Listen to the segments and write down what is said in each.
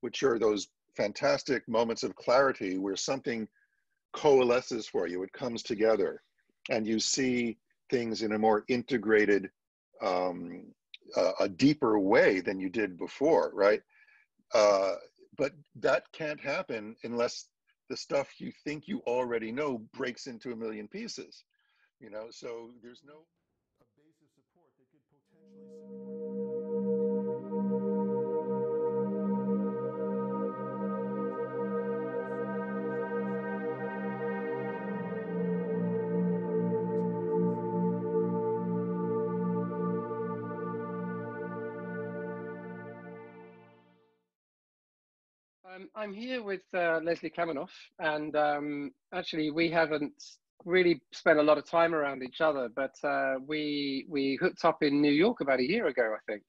which are those fantastic moments of clarity where something coalesces for you, it comes together, and you see things in a more integrated, a deeper way than you did before, right? But that can't happen unless the stuff you think you already know breaks into a million pieces, you know? So there's no a base of support that could potentially I'm here with Leslie Kaminoff, and actually we haven't really spent a lot of time around each other, but we hooked up in New York about a year ago, I think.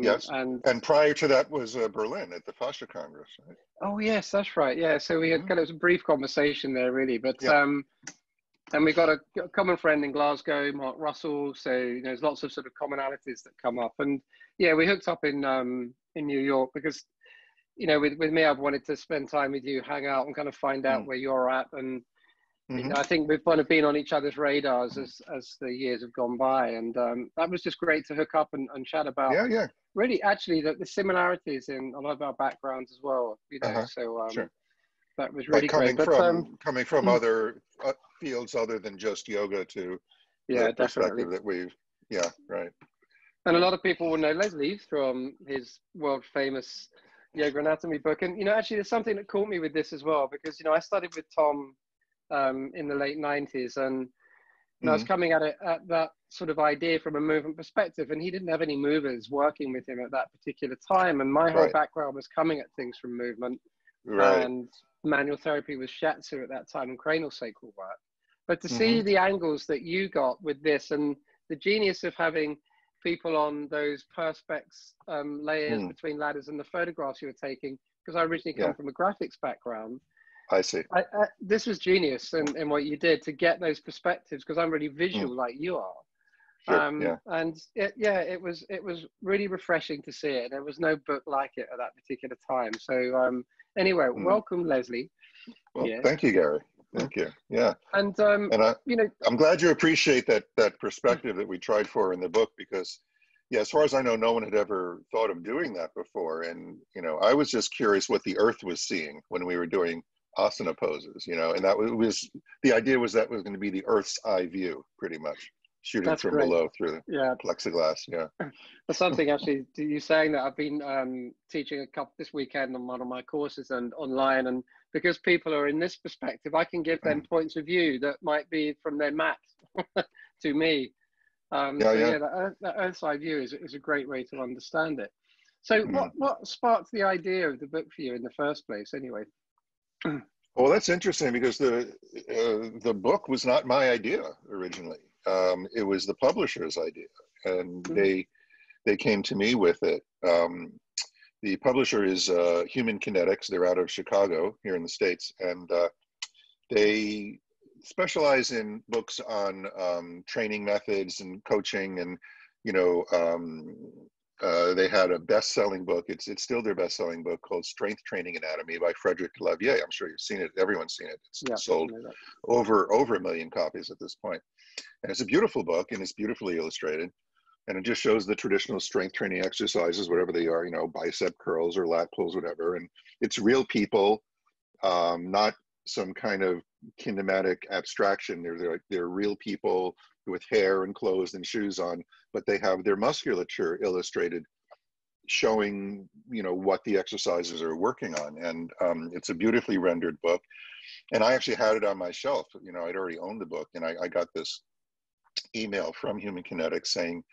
Yes, and prior to that was Berlin at the Fascia Congress, right? Oh yes, that's right. Yeah, so we had kind of a brief conversation there, really, but Yeah. and we got a common friend in Glasgow, Mark Russell. So there's lots of sort of commonalities that come up, and yeah, we hooked up in New York because, you know, with me, I've wanted to spend time with you, hang out, and kind of find out where you're at. And you know, I think we've kind of been on each other's radars as the years have gone by, and that was just great to hook up and chat about. Yeah. Really, actually, the similarities in a lot of our backgrounds as well. You know, so sure. that was really coming great. But coming from other fields other than just yoga to yeah, the perspective definitely. that we've, yeah, right. And a lot of people will know Leslie from his world famous yoga anatomy book. And, you know, actually there's something that caught me with this as well, because, you know, I studied with Tom in the late 90s, and I was coming at it at that sort of idea from a movement perspective, and he didn't have any movers working with him at that particular time. And my whole background was coming at things from movement, and manual therapy was shiatsu at that time and cranial sacral work. But to see the angles that you got with this, and the genius of having people on those perspex layers between ladders and the photographs you were taking, because I originally come from a graphics background. I see. This was genius in what you did to get those perspectives, because I'm really visual like you are. Sure, and it was really refreshing to see it. There was no book like it at that particular time. So anyway, welcome, Leslie. Well, thank you, Gary. Thank you. Yeah. And you know, I'm glad you appreciate that perspective that we tried for in the book, because yeah, as far as I know, no one had ever thought of doing that before. And, you know, I was just curious what the earth was seeing when we were doing asana poses, you know, and that was the idea was that was going to be the earth's eye view, pretty much, shooting from below through the plexiglass. Yeah. That's something actually, you saying that, I've been teaching a couple this weekend on one of my courses and online, and because people are in this perspective, I can give them points of view that might be from their mat to me. That earth's eye view is a great way to understand it. So what sparked the idea of the book for you in the first place, anyway? Well, that's interesting, because the book was not my idea originally. It was the publisher's idea, and they came to me with it. The publisher is Human Kinetics. They're out of Chicago here in the States, and they specialize in books on training methods and coaching, and you know, they had a best-selling book. It's still their best-selling book, called Strength Training Anatomy by Frederick Levier. I'm sure you've seen it. Everyone's seen it. It's sold over 1 million copies at this point. And it's a beautiful book, and it's beautifully illustrated. And it just shows the traditional strength training exercises, whatever they are, you know, bicep curls or lat pulls, whatever. And it's real people, not some kind of kinematic abstraction. They're real people with hair and clothes and shoes on, but they have their musculature illustrated, showing, you know, what the exercises are working on. And it's a beautifully rendered book. And I actually had it on my shelf. You know, I'd already owned the book, and I got this email from Human Kinetics saying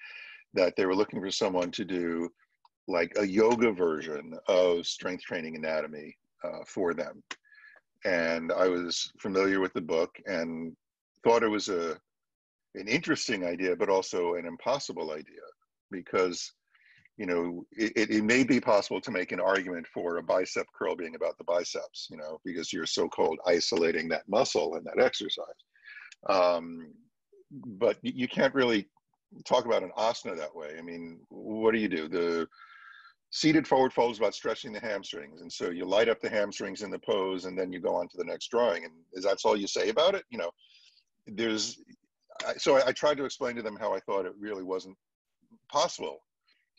that they were looking for someone to do like a yoga version of strength training anatomy for them. And I was familiar with the book and thought it was an interesting idea, but also an impossible idea, because, you know, it may be possible to make an argument for a bicep curl being about the biceps, you know, because you're so-called isolating that muscle and that exercise. But you can't really talk about an asana that way. I mean, what do? seated forward fold is about stretching the hamstrings. And so you light up the hamstrings in the pose, and then you go on to the next drawing. And that's all you say about it? You know, so I tried to explain to them how I thought it really wasn't possible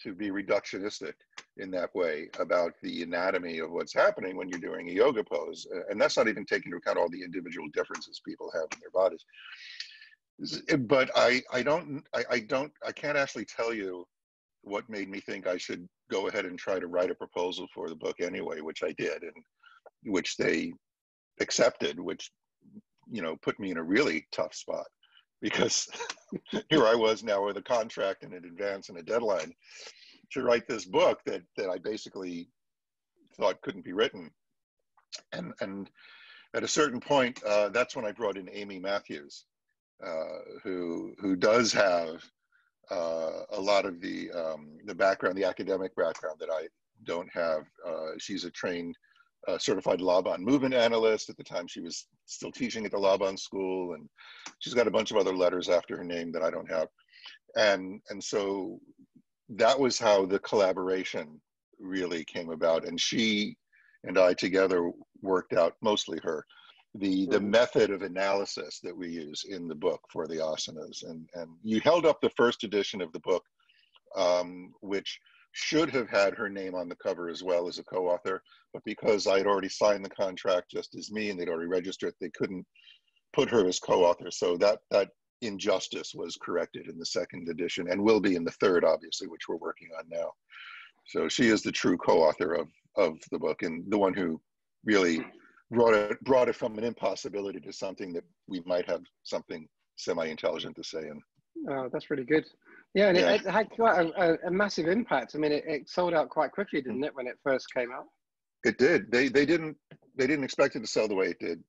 to be reductionistic in that way about the anatomy of what's happening when you're doing a yoga pose. And that's not even taking into account all the individual differences people have in their bodies. But I can't actually tell you what made me think I should go ahead and try to write a proposal for the book anyway, which I did, and which they accepted, which, you know, put me in a really tough spot, because here I was now with a contract and an advance and a deadline to write this book that I basically thought couldn't be written. And at a certain point, that's when I brought in Amy Matthews, who does have a lot of the background, the academic background that I don't have. She's a trained certified Laban movement analyst. At the time, she was still teaching at the Laban School, and she's got a bunch of other letters after her name that I don't have. And so that was how the collaboration really came about. And she and I together worked out, mostly her, the method of analysis that we use in the book for the asanas. And you held up the first edition of the book, which should have had her name on the cover as well as a co-author, but because I had already signed the contract just as me and they'd already registered, they couldn't put her as co-author. So that injustice was corrected in the second edition, and will be in the third, obviously, which we're working on now. So she is the true co-author of the book, and the one who really brought it from an impossibility to something that we might have something semi-intelligent to say in. Oh, that's really good. Yeah, and it had quite a massive impact. I mean, it sold out quite quickly, didn't it, when it first came out? It did. They didn't expect it to sell the way it did.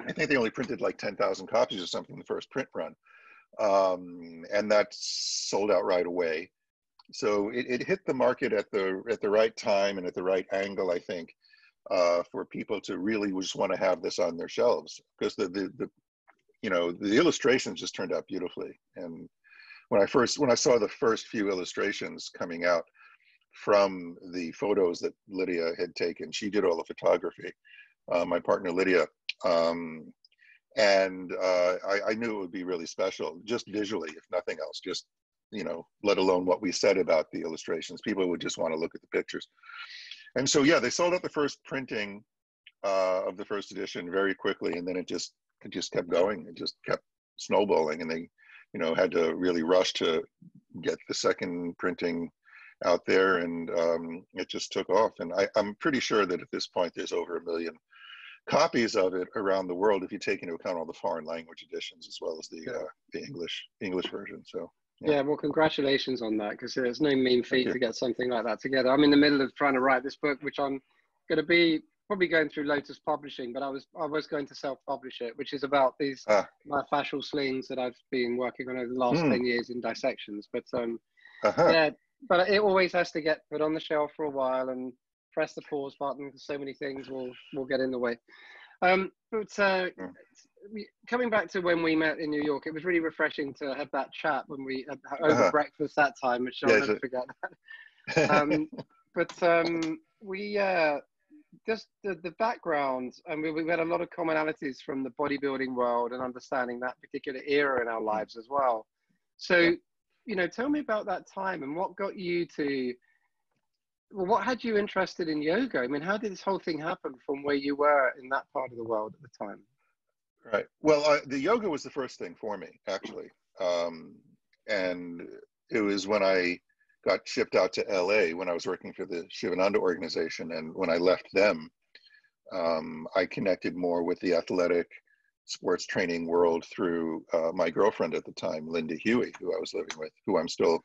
I think they only printed like 10,000 copies or something in the first print run, and that sold out right away. So it hit the market at the right time and at the right angle, I think, for people to really just want to have this on their shelves, because the illustrations just turned out beautifully. And when I saw the first few illustrations coming out from the photos that Lydia had taken, she did all the photography, my partner Lydia, and I knew it would be really special, just visually, if nothing else, just, let alone what we said about the illustrations. People would just want to look at the pictures. And so, yeah, they sold out the first printing of the first edition very quickly, and then it just kept going. It just kept snowballing, and they, had to really rush to get the second printing out there, and it just took off. And I'm pretty sure that at this point there's over 1 million copies of it around the world, if you take into account all the foreign language editions as well as the English version. So. Yeah, well, congratulations on that, because it's no mean feat to get something like that together. I'm in the middle of trying to write this book, which I'm going to be probably going through Lotus Publishing, but I was going to self-publish it, which is about these myofascial slings that I've been working on over the last 10 years in dissections. But yeah, but it always has to get put on the shelf for a while and press the pause button, because so many things will get in the way. Coming back to when we met in New York, it was really refreshing to have that chat when we had over breakfast that time, which I'll never forget that. But we just the background, and we had a lot of commonalities from the bodybuilding world and understanding that particular era in our lives as well. So, tell me about that time and what got you to, well, what had you interested in yoga? I mean, how did this whole thing happen from where you were in that part of the world at the time? Right. Well, the yoga was the first thing for me, actually. And it was when I got shipped out to LA when I was working for the Shivananda organization. And when I left them, I connected more with the athletic sports training world through my girlfriend at the time, Linda Huey, who I was living with, who I'm still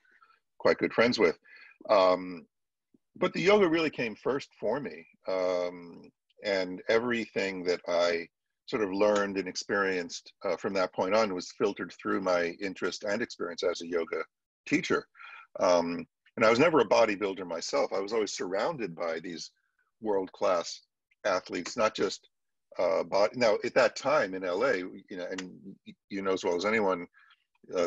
quite good friends with. But the yoga really came first for me. And everything that I sort of learned and experienced from that point on was filtered through my interest and experience as a yoga teacher. And I was never a bodybuilder myself. I was always surrounded by these world-class athletes, not just now at that time in LA, and you know as well as anyone,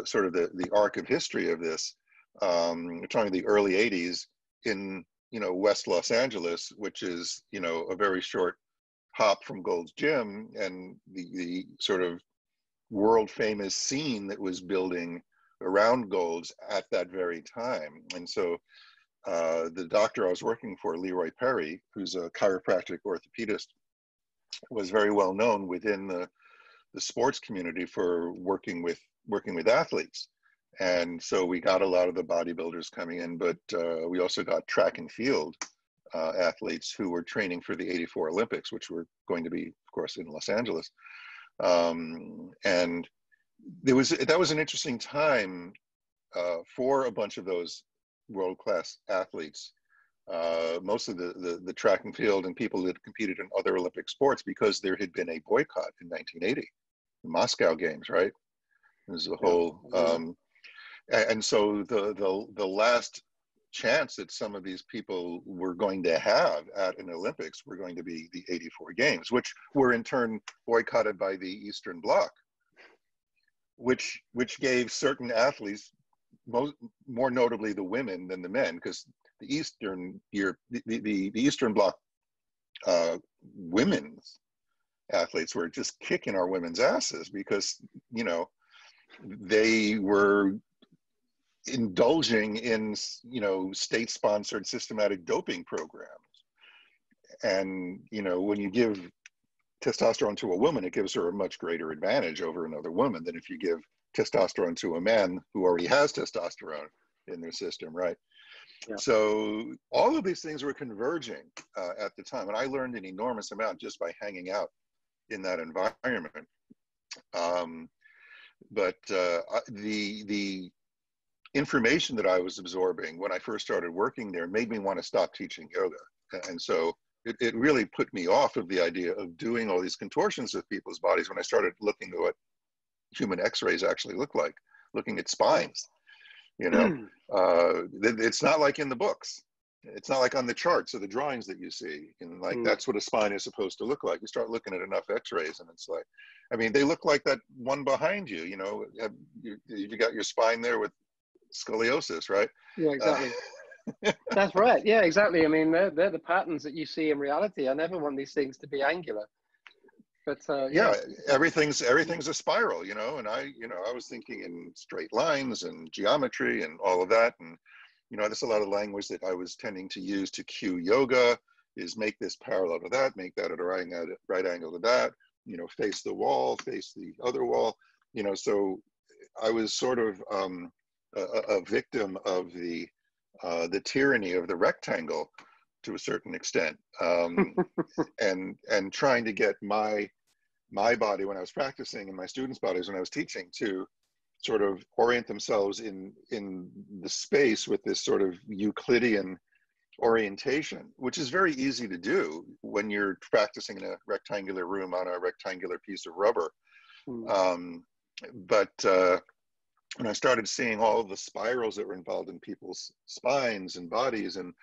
sort of the arc of history of this. We're talking the early 80s in West Los Angeles, which is, a very short hop from Gold's Gym, and the sort of world famous scene that was building around Gold's at that very time. And so the doctor I was working for, Leroy Perry, who's a chiropractic orthopedist, was very well known within the sports community for working with athletes. And so we got a lot of the bodybuilders coming in, but we also got track and field athletes who were training for the '84 Olympics, which were going to be, of course, in Los Angeles. And that was an interesting time for a bunch of those world-class athletes, most of the track and field and people that competed in other Olympic sports, because there had been a boycott in 1980, the Moscow Games, right? There's a whole, and so the last chance that some of these people were going to have at an Olympics were going to be the '84 Games, which were in turn boycotted by the Eastern Bloc, which gave certain athletes, more notably the women than the men, because the Eastern Bloc women's athletes were just kicking our women's asses because they were indulging in state-sponsored systematic doping programs. And when you give testosterone to a woman, it gives her a much greater advantage over another woman than if you give testosterone to a man who already has testosterone in their system, right? Yeah. So all of these things were converging at the time, and I learned an enormous amount just by hanging out in that environment. But the information that I was absorbing when I first started working there made me want to stop teaching yoga. And so it really put me off of the idea of doing all these contortions with people's bodies when I started looking at what human x-rays actually look like, looking at spines. It's not like in the books. It's not like on the charts or the drawings that you see. And that's what a spine is supposed to look like. You start looking at enough x-rays and it's like, I mean, they look like that one behind you, you got your spine there with scoliosis, right? Yeah, exactly. That's right. Yeah, exactly. I mean, they're the patterns that you see in reality. I never want these things to be angular. But yeah, everything's a spiral, and I was thinking in straight lines and geometry and all of that. And, there's a lot of language that I was tending to use to cue yoga, is make this parallel to that, make that at a right angle to that, face the wall, face the other wall, so I was sort of a victim of the tyranny of the rectangle to a certain extent, and trying to get my body when I was practicing and my students' bodies when I was teaching to sort of orient themselves in the space with this sort of Euclidean orientation, which is very easy to do when you're practicing in a rectangular room on a rectangular piece of rubber. But when I started seeing all of the spirals that were involved in people's spines and bodies, and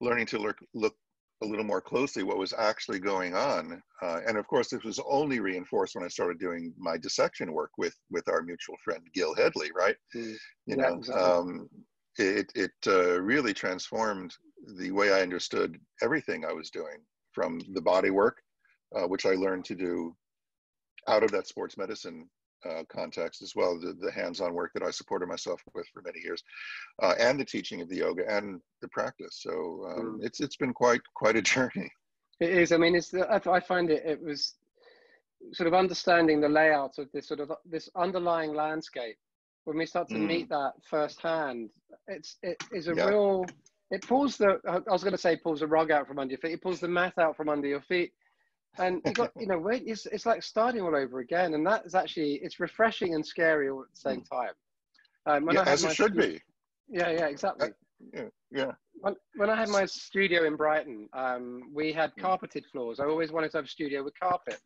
learning to look a little more closely what was actually going on, and of course this was only reinforced when I started doing my dissection work with our mutual friend Gil Headley, right? Exactly. It really transformed the way I understood everything I was doing, from the body work, which I learned to do out of that sports medicine context, as well, the hands-on work that I supported myself with for many years, and the teaching of the yoga and the practice. So it's been quite a journey. It is. I mean, I find it was sort of understanding the layout of this underlying landscape. When we start to meet that firsthand, it is a real. It pulls the. I was going to say pulls the rug out from under your feet. It pulls the mat out from under your feet. And you got, it's like starting all over again, and that is actually, it's refreshing and scary all at the same time. As it should be. Yeah, exactly. Yeah. When I had my studio in Brighton, we had carpeted floors. I always wanted to have a studio with carpet,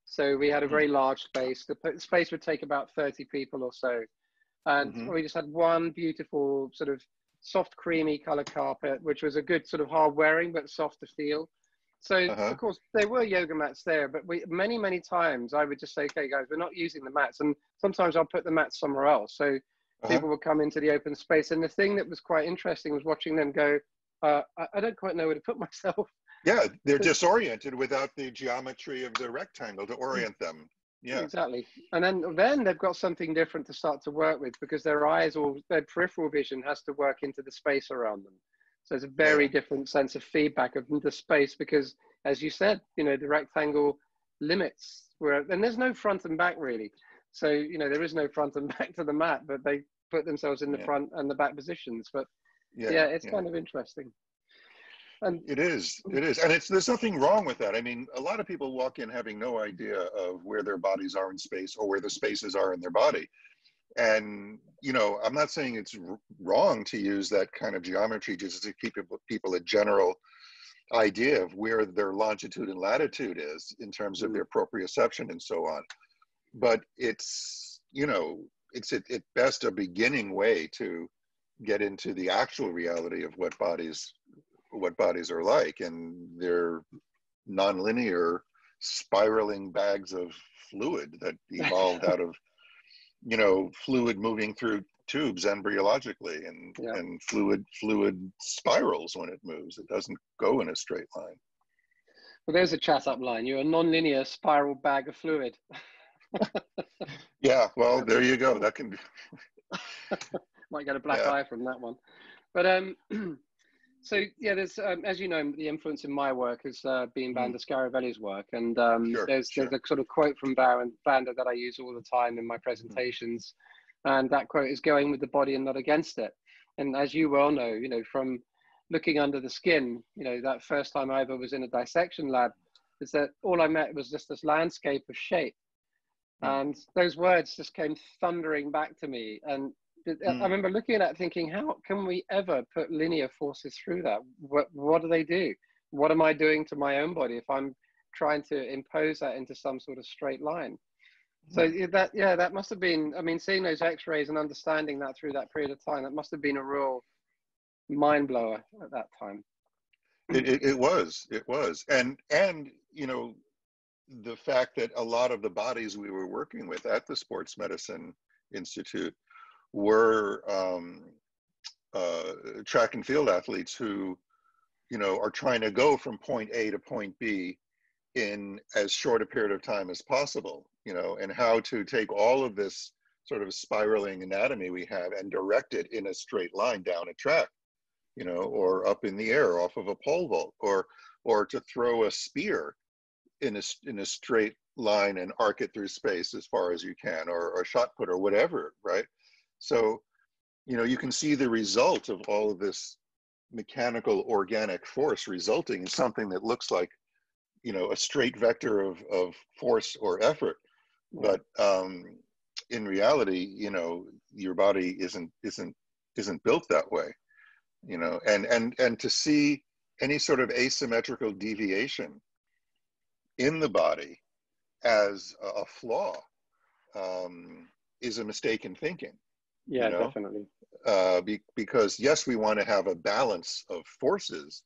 so we had a very large space. The space would take about 30 people or so, and we just had one beautiful sort of soft, creamy color carpet, which was a good sort of hard wearing but soft to feel. So of course there were yoga mats there, but many times I would just say, okay guys, we're not using the mats, and sometimes I'll put the mats somewhere else. So people would come into the open space, and the thing that was quite interesting was watching them go, I don't quite know where to put myself. Yeah, they're disoriented without the geometry of the rectangle to orient them. Yeah, Exactly. And then they've got something different to start to work with, because their eyes or their peripheral vision has to work into the space around them. So it's a yeah, very different sense of feedback of the space, because as you said, the rectangle limits where, and there's no front and back really. So, there is no front and back to the mat, but they put themselves in the yeah, front and the back positions. But yeah, yeah, it's yeah. kind of interesting. And It is. It is. And there's nothing wrong with that. I mean, a lot of people walk in having no idea of where their bodies are in space or where the spaces are in their body. And, I'm not saying it's wrong to use that kind of geometry just to keep people a general idea of where their longitude and latitude is in terms of their proprioception and so on. But it's at best a beginning way to get into the actual reality of what bodies are like, and they're nonlinear spiraling bags of fluid that evolved out of fluid moving through tubes embryologically, and yeah. and fluid spirals when it moves. It doesn't go in a straight line. Well, there's a chat up line. You're a non-linear spiral bag of fluid. Yeah, well, there you go. That can be. Might get a black Yeah. eye from that one. But so yeah, there's as you know, the influence in my work has been Vanda Scaravelli's work, and there's a sort of quote from Vanda that I use all the time in my presentations, and that quote is "Going with the body and not against it." And as you well know, from looking under the skin, that first time I ever was in a dissection lab, is that all I met was just this landscape of shape, and those words just came thundering back to me. And I remember looking at that thinking, how can we ever put linear forces through that? What do they do? What am I doing to my own body if I'm trying to impose that into some sort of straight line? So that must have been, I mean, seeing those x-rays and understanding that through that period of time, that must have been a real mind blower at that time. It was. And the fact that a lot of the bodies we were working with at the Sports Medicine Institute were track and field athletes who, are trying to go from point A to point B in as short a period of time as possible, and how to take all of this sort of spiraling anatomy we have and direct it in a straight line down a track, or up in the air off of a pole vault, or to throw a spear in a straight line and arc it through space as far as you can, or a shot put or whatever, right? So, you can see the result of all of this mechanical organic force resulting in something that looks like, a straight vector of force or effort. But in reality, your body isn't built that way, and to see any sort of asymmetrical deviation in the body as a flaw is a mistaken thinking. Yeah, definitely. Because yes, we want to have a balance of forces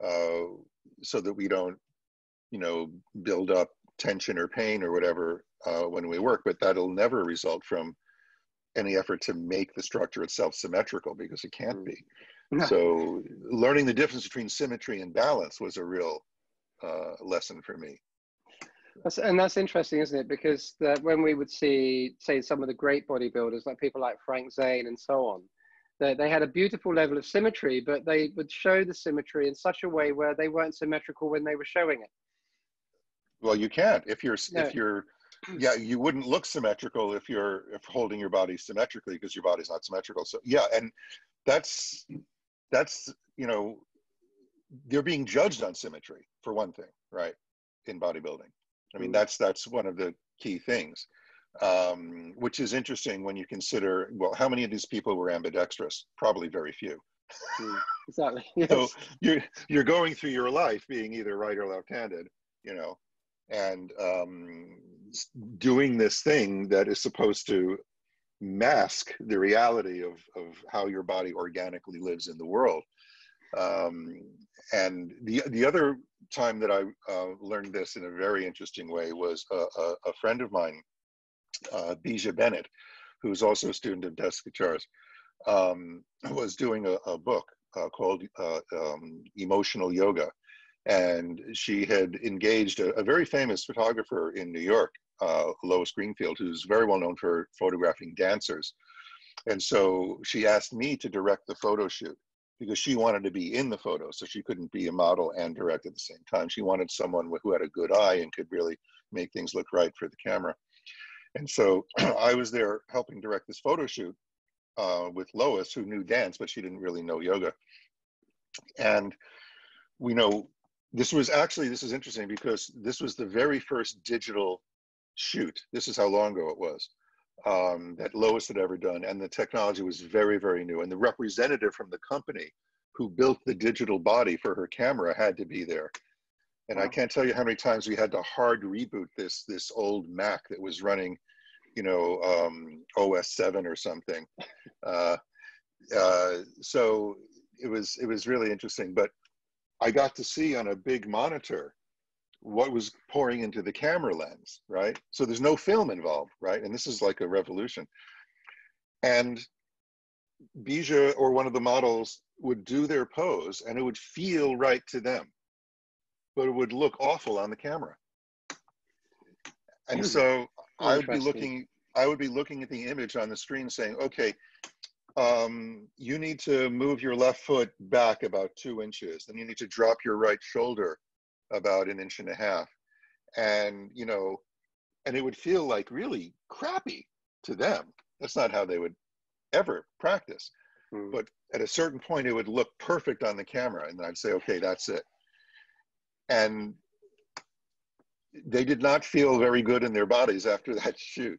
so that we don't, build up tension or pain or whatever when we work, but that'll never result from any effort to make the structure itself symmetrical, because it can't be. So learning the difference between symmetry and balance was a real lesson for me. That's interesting, isn't it? Because when we would see, say, some of the great bodybuilders, like people like Frank Zane and so on, they had a beautiful level of symmetry, but they would show the symmetry in such a way where they weren't symmetrical when they were showing it. Well, you can't. If you're, you wouldn't look symmetrical if holding your body symmetrically, because your body's not symmetrical. So yeah, and that's they're being judged on symmetry for one thing, right? In bodybuilding. I mean, that's one of the key things, which is interesting when you consider, well, how many of these people were ambidextrous? Probably very few. Exactly. Yes. So you're going through your life being either right or left-handed, and doing this thing that is supposed to mask the reality of how your body organically lives in the world. And the other time that I learned this in a very interesting way was a friend of mine, Bija Bennett, who's also a student of Des Guitars, was doing a book called Emotional Yoga. And she had engaged a very famous photographer in New York, Lois Greenfield, who's very well known for photographing dancers. And so she asked me to direct the photo shoot because she wanted to be in the photo, so she couldn't be a model and direct at the same time. She wanted someone who had a good eye and could really make things look right for the camera. And so I was there helping direct this photo shoot with Lois, who knew dance, but she didn't really know yoga. And we know this is interesting because this was the very first digital shoot. This is how long ago it was that Lois had ever done. And the technology was very, very new. And the representative from the company who built the digital body for her camera had to be there. And I can't tell you how many times we had to hard reboot this old Mac that was running, OS 7 or something. So it was really interesting. But I got to see on a big monitor what was pouring into the camera lens, right? So there's no film involved, right? And this is like a revolution. And Bija or one of the models would do their pose and it would feel right to them, but it would look awful on the camera. And so I would be looking at the image on the screen saying, okay, you need to move your left foot back about 2 inches. Then you need to drop your right shoulder about 1.5 inches. And, and it would feel like really crappy to them. That's not how they would ever practice. But at a certain point, it would look perfect on the camera. And then I'd say, okay, that's it. And they did not feel very good in their bodies after that shoot.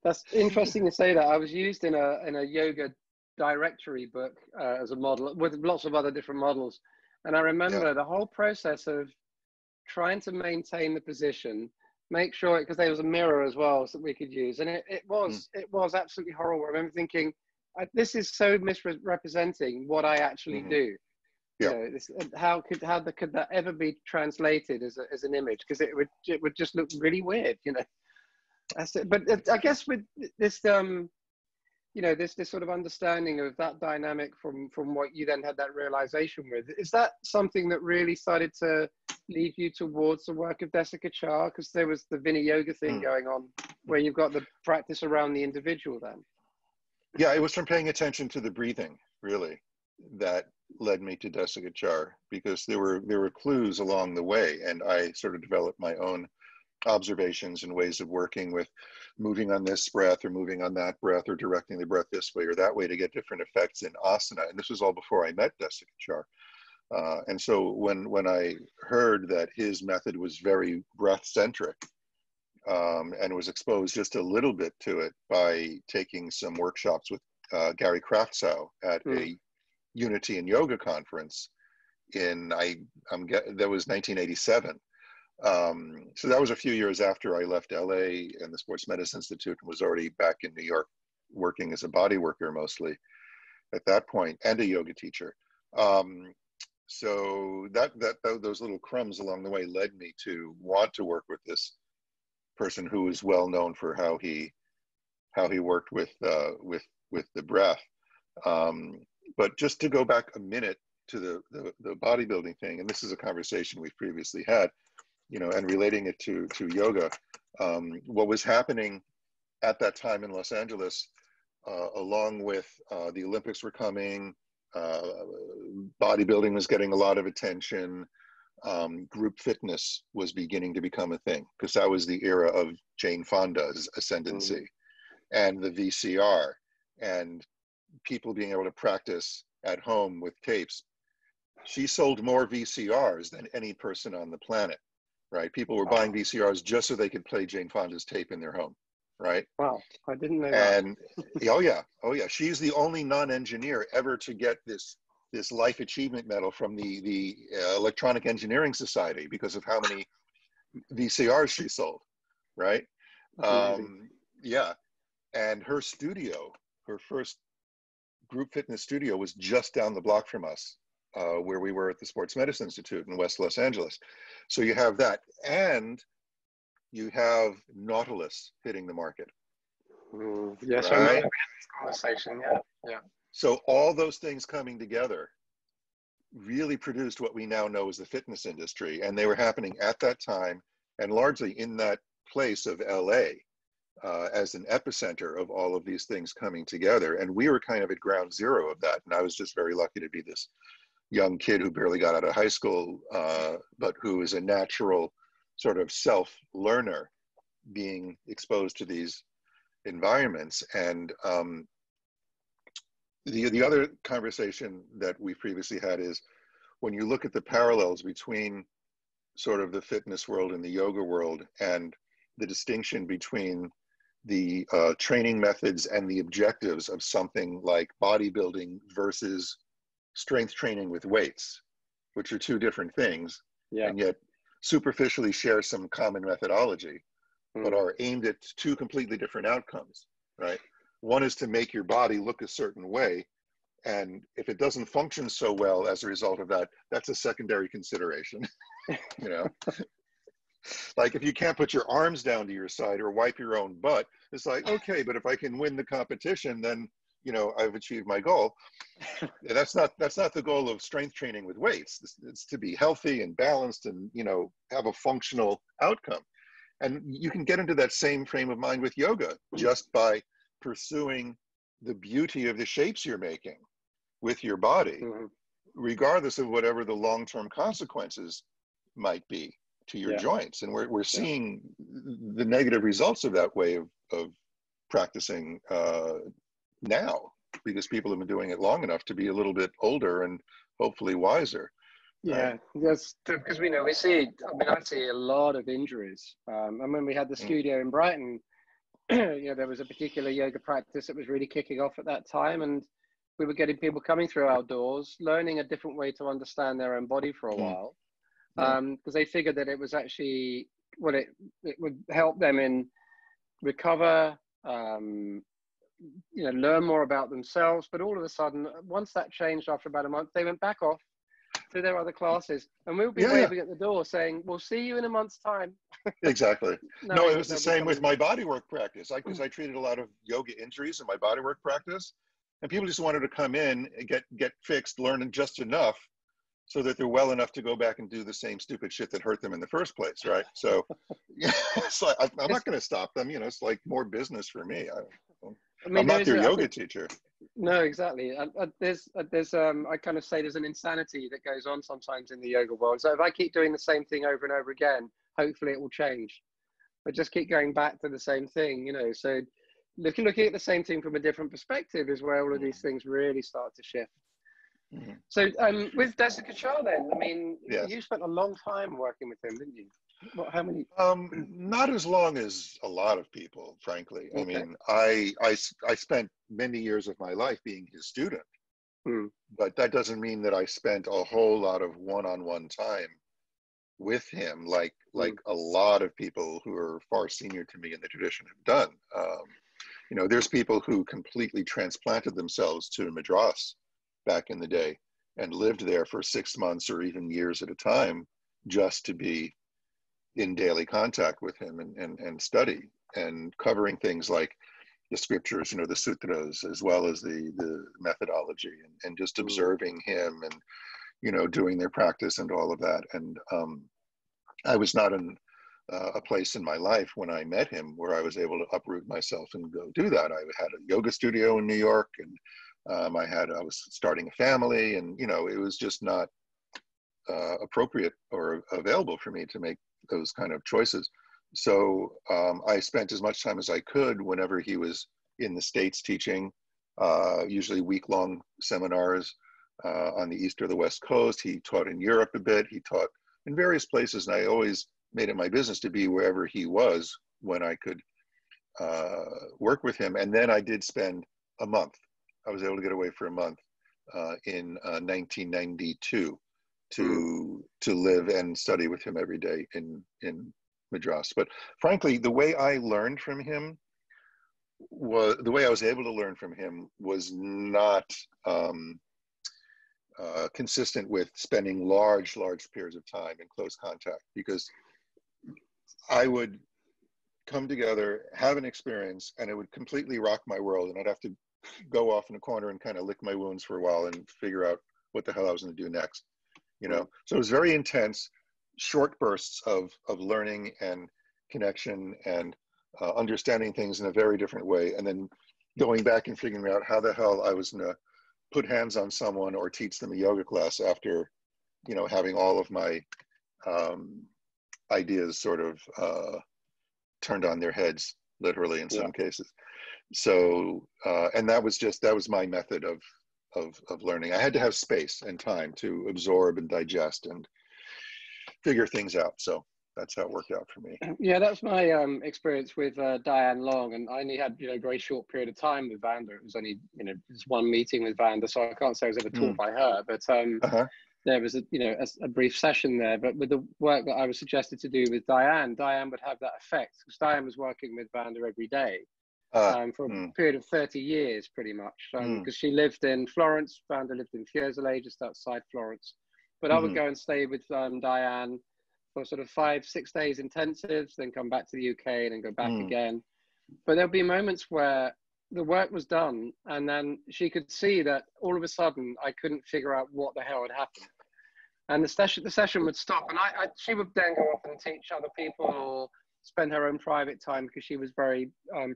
That's interesting to say that. I was used in a yoga directory book as a model with lots of other different models. And I remember the whole process of trying to maintain the position, make sure, because there was a mirror as well so that we could use. And it was absolutely horrible. I remember thinking, this is so misrepresenting what I actually do. How could that ever be translated as an image? Because it would just look really weird, That's it. But I guess with this, this sort of understanding of that dynamic from what you then had that realization with, is that something that really started to lead you towards the work of Desikachar? Because there was the Vinny Yoga thing going on, where you've got the practice around the individual then. Yeah, it was from paying attention to the breathing, really, that led me to Desikachar, because there were clues along the way, and I sort of developed my own observations and ways of working with moving on this breath or moving on that breath or directing the breath this way or that way to get different effects in asana. And this was all before I met Desikachar. And so when I heard that his method was very breath-centric, and was exposed just a little bit to it by taking some workshops with Gary Kraftsow at a Unity and Yoga conference that was 1987. So that was a few years after I left LA and the Sports Medicine Institute and was already back in New York working as a body worker mostly at that point, and a yoga teacher. So those little crumbs along the way led me to want to work with this person who is well known for how he worked with the breath. But just to go back a minute to the bodybuilding thing, and this is a conversation we've previously had, and relating it to yoga, what was happening at that time in Los Angeles, along with the Olympics were coming, bodybuilding was getting a lot of attention, group fitness was beginning to become a thing, because that was the era of Jane Fonda's ascendancy and the VCR, and people being able to practice at home with tapes. She sold more VCRs than any person on the planet, right? People were buying VCRs just so they could play Jane Fonda's tape in their home, right? Wow, I didn't know and that. Oh yeah. She's the only non-engineer ever to get this life achievement medal from the Electronic Engineering Society because of how many VCRs she sold, right? Yeah, and her studio, her first group fitness studio, was just down the block from us, where we were at the Sports Medicine Institute in West Los Angeles. So you have that, and you have Nautilus hitting the market. Yes, right? I remember this conversation. Yeah. So all those things coming together really produced what we now know as the fitness industry. And they were happening at that time and largely in that place of LA as an epicenter of all of these things coming together. And we were kind of at ground zero of that. And I was just very lucky to be this young kid who barely got out of high school, but who is a natural sort of self-learner, being exposed to these environments. And the other conversation that we previously had is when you look at the parallels between sort of the fitness world and the yoga world, and the distinction between the training methods and the objectives of something like bodybuilding versus strength training with weights, which are two different things, and yet superficially share some common methodology, but are aimed at two completely different outcomes, right? One is to make your body look a certain way, and if it doesn't function so well as a result of that, that's a secondary consideration. You know, like if you can't put your arms down to your side or wipe your own butt, it's like, okay, but if I can win the competition, then, you know, I've achieved my goal. That's not the goal of strength training with weights. It's to be healthy and balanced and, you know, have a functional outcome. And you can get into that same frame of mind with yoga just by pursuing the beauty of the shapes you're making with your body, regardless of whatever the long-term consequences might be to your joints. And we're seeing the negative results of that way of practicing now, because people have been doing it long enough to be a little bit older and hopefully wiser. Yeah, yes, because we know, we see, I mean, I see a lot of injuries. And when we had the studio in Brighton, you know, there was a particular yoga practice that was really kicking off at that time. And we were getting people coming through our doors, learning a different way to understand their own body for a while. Because they figured that it was actually, well, it would help them in recover, you know, learn more about themselves. But all of a sudden, once that changed after about a month, they went back off to their other classes, and we'll be waving at the door saying, we'll see you in a month's time. Exactly. No, it was the same with my bodywork practice. Because I treated a lot of yoga injuries in my bodywork practice, and people just wanted to come in and get fixed, learn just enough so that they're well enough to go back and do the same stupid shit that hurt them in the first place, right? So it's like, I'm not going to stop them. You know, it's like more business for me. I mean, I'm not their yoga teacher. No, exactly. There's I kind of say there's an insanity that goes on sometimes in the yoga world. So if I keep doing the same thing over and over again, hopefully it will change. But just keep going back to the same thing, you know. So looking at the same thing from a different perspective is where all of these things really start to shift. So with Jessica Shah then, I mean, you spent a long time working with him, didn't you? How many? Not as long as a lot of people, frankly. I mean, I spent many years of my life being his student, but that doesn't mean that I spent a whole lot of one-on-one time with him, like a lot of people who are far senior to me in the tradition have done. You know, there's people who completely transplanted themselves to Madras back in the day and lived there for 6 months or even years at a time just to be in daily contact with him and study and covering things like the scriptures, you know, the sutras, as well as the methodology and just observing him and, you know, doing their practice and all of that. And I was not in a place in my life when I met him where I was able to uproot myself and go do that. I had a yoga studio in New York, and I was starting a family, and, you know, it was just not appropriate or available for me to make those kind of choices. So I spent as much time as I could whenever he was in the States teaching, usually week-long seminars on the East or the West Coast. He taught in Europe a bit. He taught in various places, and I always made it my business to be wherever he was when I could work with him. And then I did spend a month. I was able to get away for a month in 1992 to live and study with him every day in Madras. But frankly, the way I learned from him was, the way I was able to learn from him was not consistent with spending large periods of time in close contact, because I would come together, have an experience, and it would completely rock my world, and I'd have to go off in a corner and kind of lick my wounds for a while and figure out what the hell I was going to do next, you know. So it was very intense, short bursts of learning and connection and understanding things in a very different way, and then going back and figuring out how the hell I was going to put hands on someone or teach them a yoga class after, you know, having all of my ideas sort of turned on their heads, literally in some cases. So, and that was my method of learning. I had to have space and time to absorb and digest and figure things out. So that's how it worked out for me. Yeah, that's my experience with Diane Long, and I only had, you know, a very short period of time with Vanda. It was only, you know, just one meeting with Vanda, so I can't say I was ever taught by her, but there was a, you know, a brief session there. But with the work that I was suggested to do with Diane, Diane would have that effect, because Diane was working with Vanda every day for a period of 30 years, pretty much, because she lived in Florence. Vanda lived in Fiesole, just outside Florence. But I would go and stay with Diane for sort of 5-6 days intensives, then come back to the UK and then go back again. But there'll be moments where the work was done, and then she could see that all of a sudden I couldn't figure out what the hell had happened. And the session would stop, and she would then go off and teach other people or spend her own private time, because she was very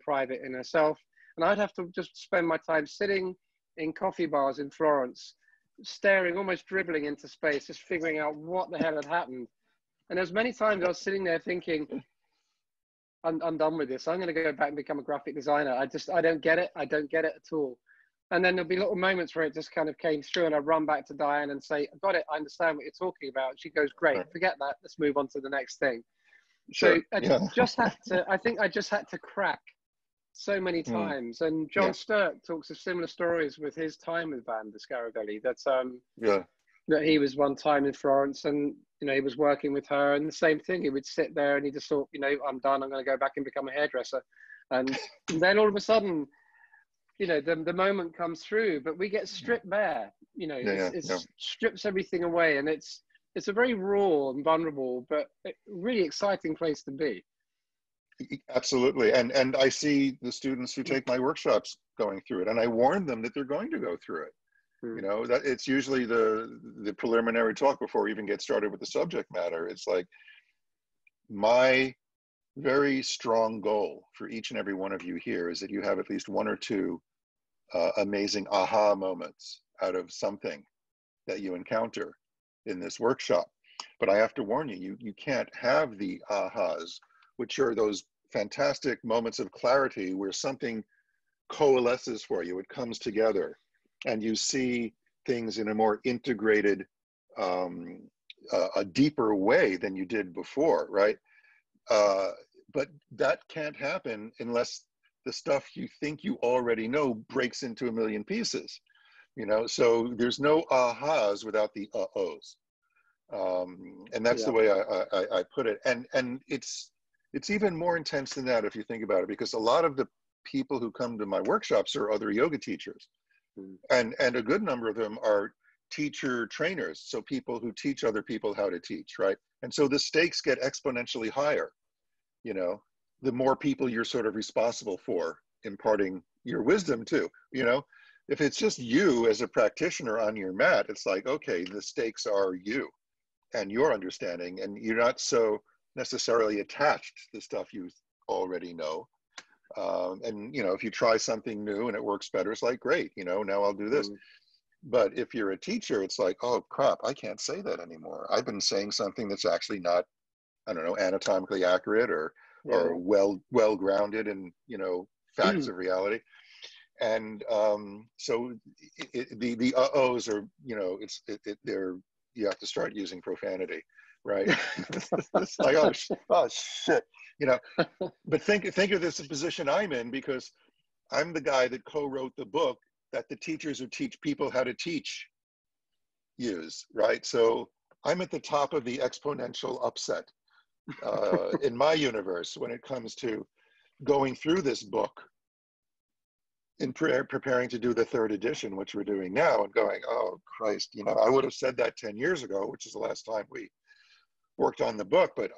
private in herself. And I'd have to just spend my time sitting in coffee bars in Florence, staring, almost dribbling into space, just figuring out what the hell had happened. And there's many times I was sitting there thinking, I'm done with this. I'm going to go back and become a graphic designer. I don't get it. I don't get it at all. And then there'll be little moments where it just kind of came through, and I run back to Diane and say, I got it. I understand what you're talking about. She goes, great, forget that. Let's move on to the next thing. Sure. So I think I just had to crack so many times. And John Sturck talks of similar stories with his time with Vanda Scaravelli, that he was one time in Florence, and, you know, he was working with her, and the same thing, he would sit there and he just thought, you know, I'm done, I'm going to go back and become a hairdresser. And then all of a sudden, you know, the moment comes through, but we get stripped bare, you know, it strips everything away, and it's a very raw and vulnerable, but really exciting place to be. Absolutely. And I see the students who take my workshops going through it, and I warn them that they're going to go through it. You know, that it's usually the preliminary talk before we even get started with the subject matter. It's like, my very strong goal for each and every one of you here is that you have at least one or two amazing aha moments out of something that you encounter in this workshop. But I have to warn you, you can't have the ahas, which are those fantastic moments of clarity where something coalesces for you, it comes together, and you see things in a more integrated, a deeper way than you did before, right? But that can't happen unless the stuff you think you already know breaks into a million pieces, you know? So there's no ahas without the uh-ohs. And that's the way I put it. And it's even more intense than that if you think about it, because a lot of the people who come to my workshops are other yoga teachers. And a good number of them are teacher trainers, so people who teach other people how to teach, right? And so the stakes get exponentially higher, you know, the more people you're sort of responsible for imparting your wisdom to, you know. If it's just you as a practitioner on your mat, it's like, okay, the stakes are you and your understanding, and you're not so necessarily attached to the stuff you already know. And, you know, if you try something new and it works better, it's like, great, you know, now I'll do this. But if you're a teacher, it's like, oh, crap, I can't say that anymore. I've been saying something that's actually not, I don't know, anatomically accurate or well-grounded in, you know, facts of reality. And so the uh-ohs are, you know, you have to start using profanity, right? It's like, oh shit, you know. But think of this position I'm in, because I'm the guy that co-wrote the book that the teachers who teach people how to teach use, right? So I'm at the top of the exponential upset in my universe when it comes to going through this book in preparing to do the 3rd edition, which we're doing now, and going, oh Christ, you know, I would have said that 10 years ago, which is the last time we worked on the book, but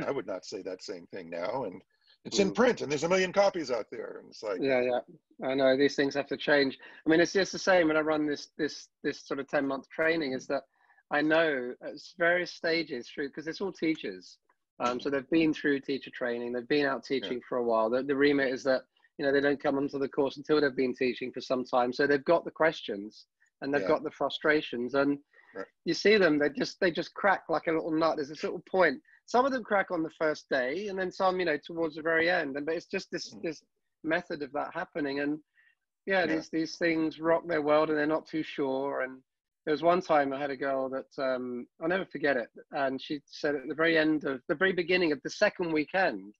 I would not say that same thing now. And It's in print and there's a million copies out there. And it's like, yeah. I know these things have to change. I mean, it's just the same when I run this sort of 10-month training, is that I know at various stages through, because it's all teachers. So they've been through teacher training, they've been out teaching for a while. The remit is that, you know, they don't come onto the course until they've been teaching for some time. So they've got the questions and they've got the frustrations, and you see them, they just crack like a little nut. There's this little point. Some of them crack on the first day, and then some, you know, towards the very end. But it's just this method of that happening. And these things rock their world, and they're not too sure. And there was one time I had a girl that I'll never forget it, and she said at the very beginning of the second weekend,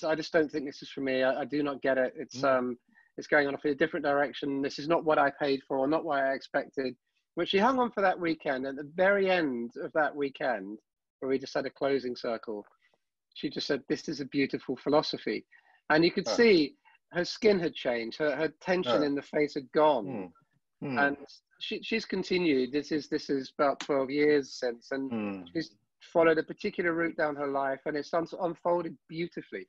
I just don't think this is for me. I do not get it. It's going off in a different direction. This is not what I paid for, or not what I expected. Which she hung on for that weekend. At the very end of that weekend, where we just had a closing circle, she just said, "This is a beautiful philosophy." And you could see her skin had changed. Her tension in the face had gone. And she's continued. This is about 12 years since, and she's followed a particular route down her life, and it's unfolded beautifully.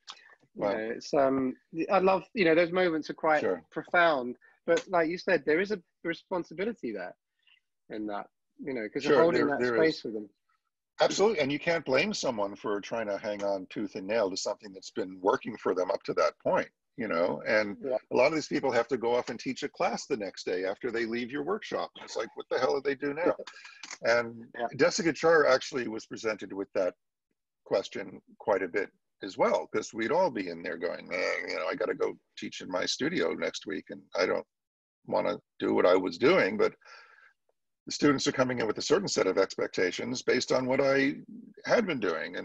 Wow. You know, it's I love, you know, those moments are quite profound, but like you said, there is a responsibility there in that, you know, because you're holding that space for them. Absolutely. And you can't blame someone for trying to hang on tooth and nail to something that's been working for them up to that point, you know. And a lot of these people have to go off and teach a class the next day after they leave your workshop. It's like, what the hell do they do now? And Jessica Char actually was presented with that question quite a bit as well, because we'd all be in there going, you know, I got to go teach in my studio next week, and I don't want to do what I was doing, but the students are coming in with a certain set of expectations based on what I had been doing.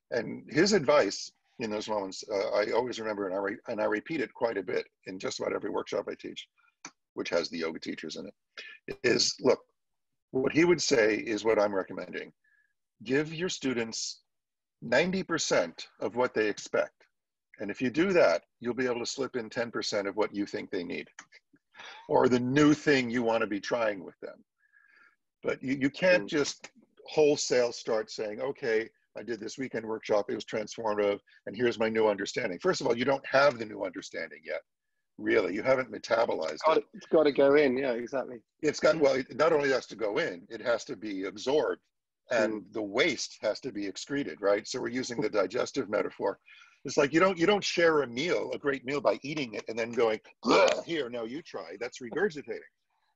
And his advice in those moments, I always remember, and I repeat it quite a bit in just about every workshop I teach, which has the yoga teachers in it, is, look, what he would say is what I'm recommending. Give your students 90% of what they expect. And if you do that, you'll be able to slip in 10% of what you think they need, or the new thing you want to be trying with them. But you can't just wholesale start saying, okay, I did this weekend workshop, it was transformative, and here's my new understanding. First of all, you don't have the new understanding yet, really. You haven't metabolized it. It's got to go in, yeah, exactly. It's got, well, it not only has to go in, it has to be absorbed, and the waste has to be excreted, right? So we're using the digestive metaphor. It's like you don't share a meal, a great meal, by eating it and then going, here, now you try. That's regurgitating.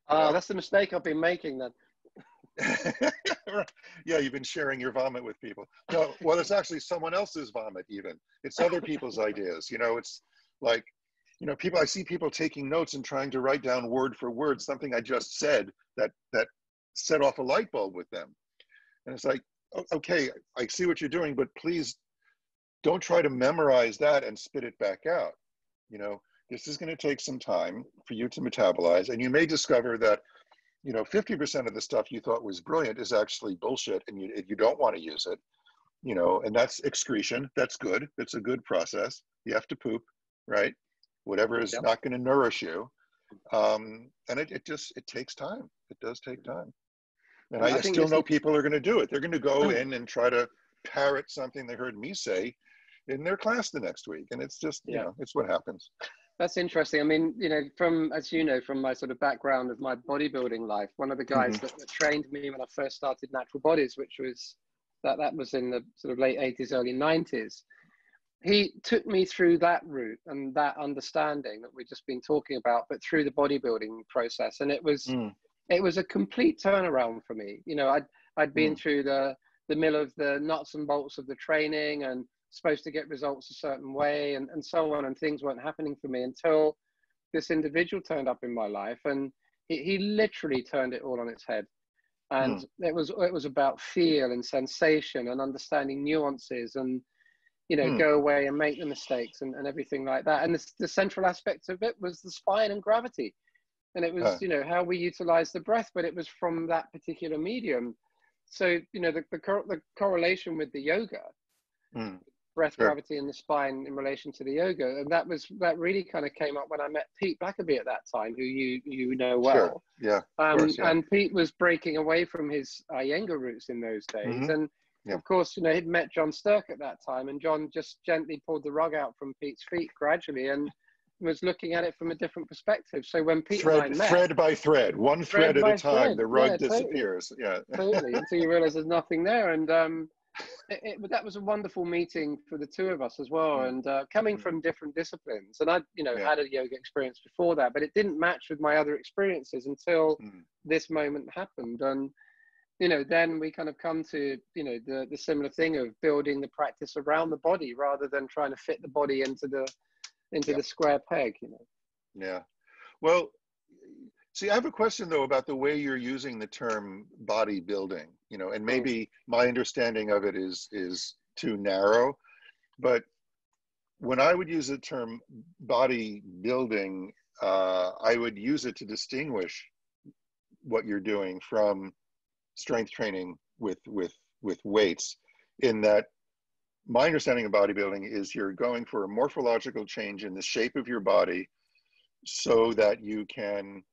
That's the mistake I've been making then. Yeah, you've been sharing your vomit with people. No, well, it's actually someone else's vomit even. It's other people's ideas. You know, it's like, you know, I see people taking notes and trying to write down word for word something I just said that set off a light bulb with them. And it's like, okay, I see what you're doing, but please don't try to memorize that and spit it back out. You know, this is going to take some time for you to metabolize, and you may discover that, you know, 50% of the stuff you thought was brilliant is actually bullshit, and you don't want to use it, you know, and that's excretion. That's good. It's a good process. You have to poop, right? Whatever is not going to nourish you. And it takes time. It does take time. And I still know people are going to do it. They're going to go in and try to parrot something they heard me say in their class the next week. And it's just, you know, it's what happens. That's interesting. I mean, you know, as you know, from my sort of background of my bodybuilding life, one of the guys that trained me when I first started Natural Bodies, which was, that was in the sort of late 80s, early 90s. He took me through that route and that understanding that we've just been talking about, but through the bodybuilding process. And it was a complete turnaround for me. You know, I'd been through the mill of the nuts and bolts of the training and supposed to get results a certain way and so on, and things weren't happening for me until this individual turned up in my life, and he literally turned it all on its head. And it was about feel and sensation and understanding nuances, and, you know, go away and make the mistakes and everything like that. And the central aspect of it was the spine and gravity. And it was, you know, how we utilize the breath, but it was from that particular medium. So, you know, the correlation with the yoga, breath, gravity, and the spine in relation to the yoga, and that really kind of came up when I met Pete Blackerby at that time, who you know well. Yeah. And Pete was breaking away from his Iyengar roots in those days, and Yeah. of course, you know, he'd met John Stirk at that time, and John just gently pulled the rug out from Pete's feet gradually and was looking at it from a different perspective. So when Pete and I met, Thread by thread, one thread thread at a by time, thread, the yeah, rug totally, disappears. Yeah. totally, until you realize there's nothing there. And that was a wonderful meeting for the two of us as well. Mm, And coming mm, from different disciplines, and I, you know, yeah. had a yoga experience before that, but it didn't match with my other experiences until Mm, this moment happened. And you know, then we kind of come to, you know, the similar thing of building the practice around the body rather than trying to fit the body into yeah. the square peg, you know. Yeah. Well, see, I have a question though about the way you're using the term bodybuilding, you know, and Mm. maybe my understanding of it is too narrow, but when I would use the term bodybuilding, I would use it to distinguish what you're doing from strength training with weights, in that my understanding of bodybuilding is you're going for a morphological change in the shape of your body so that you can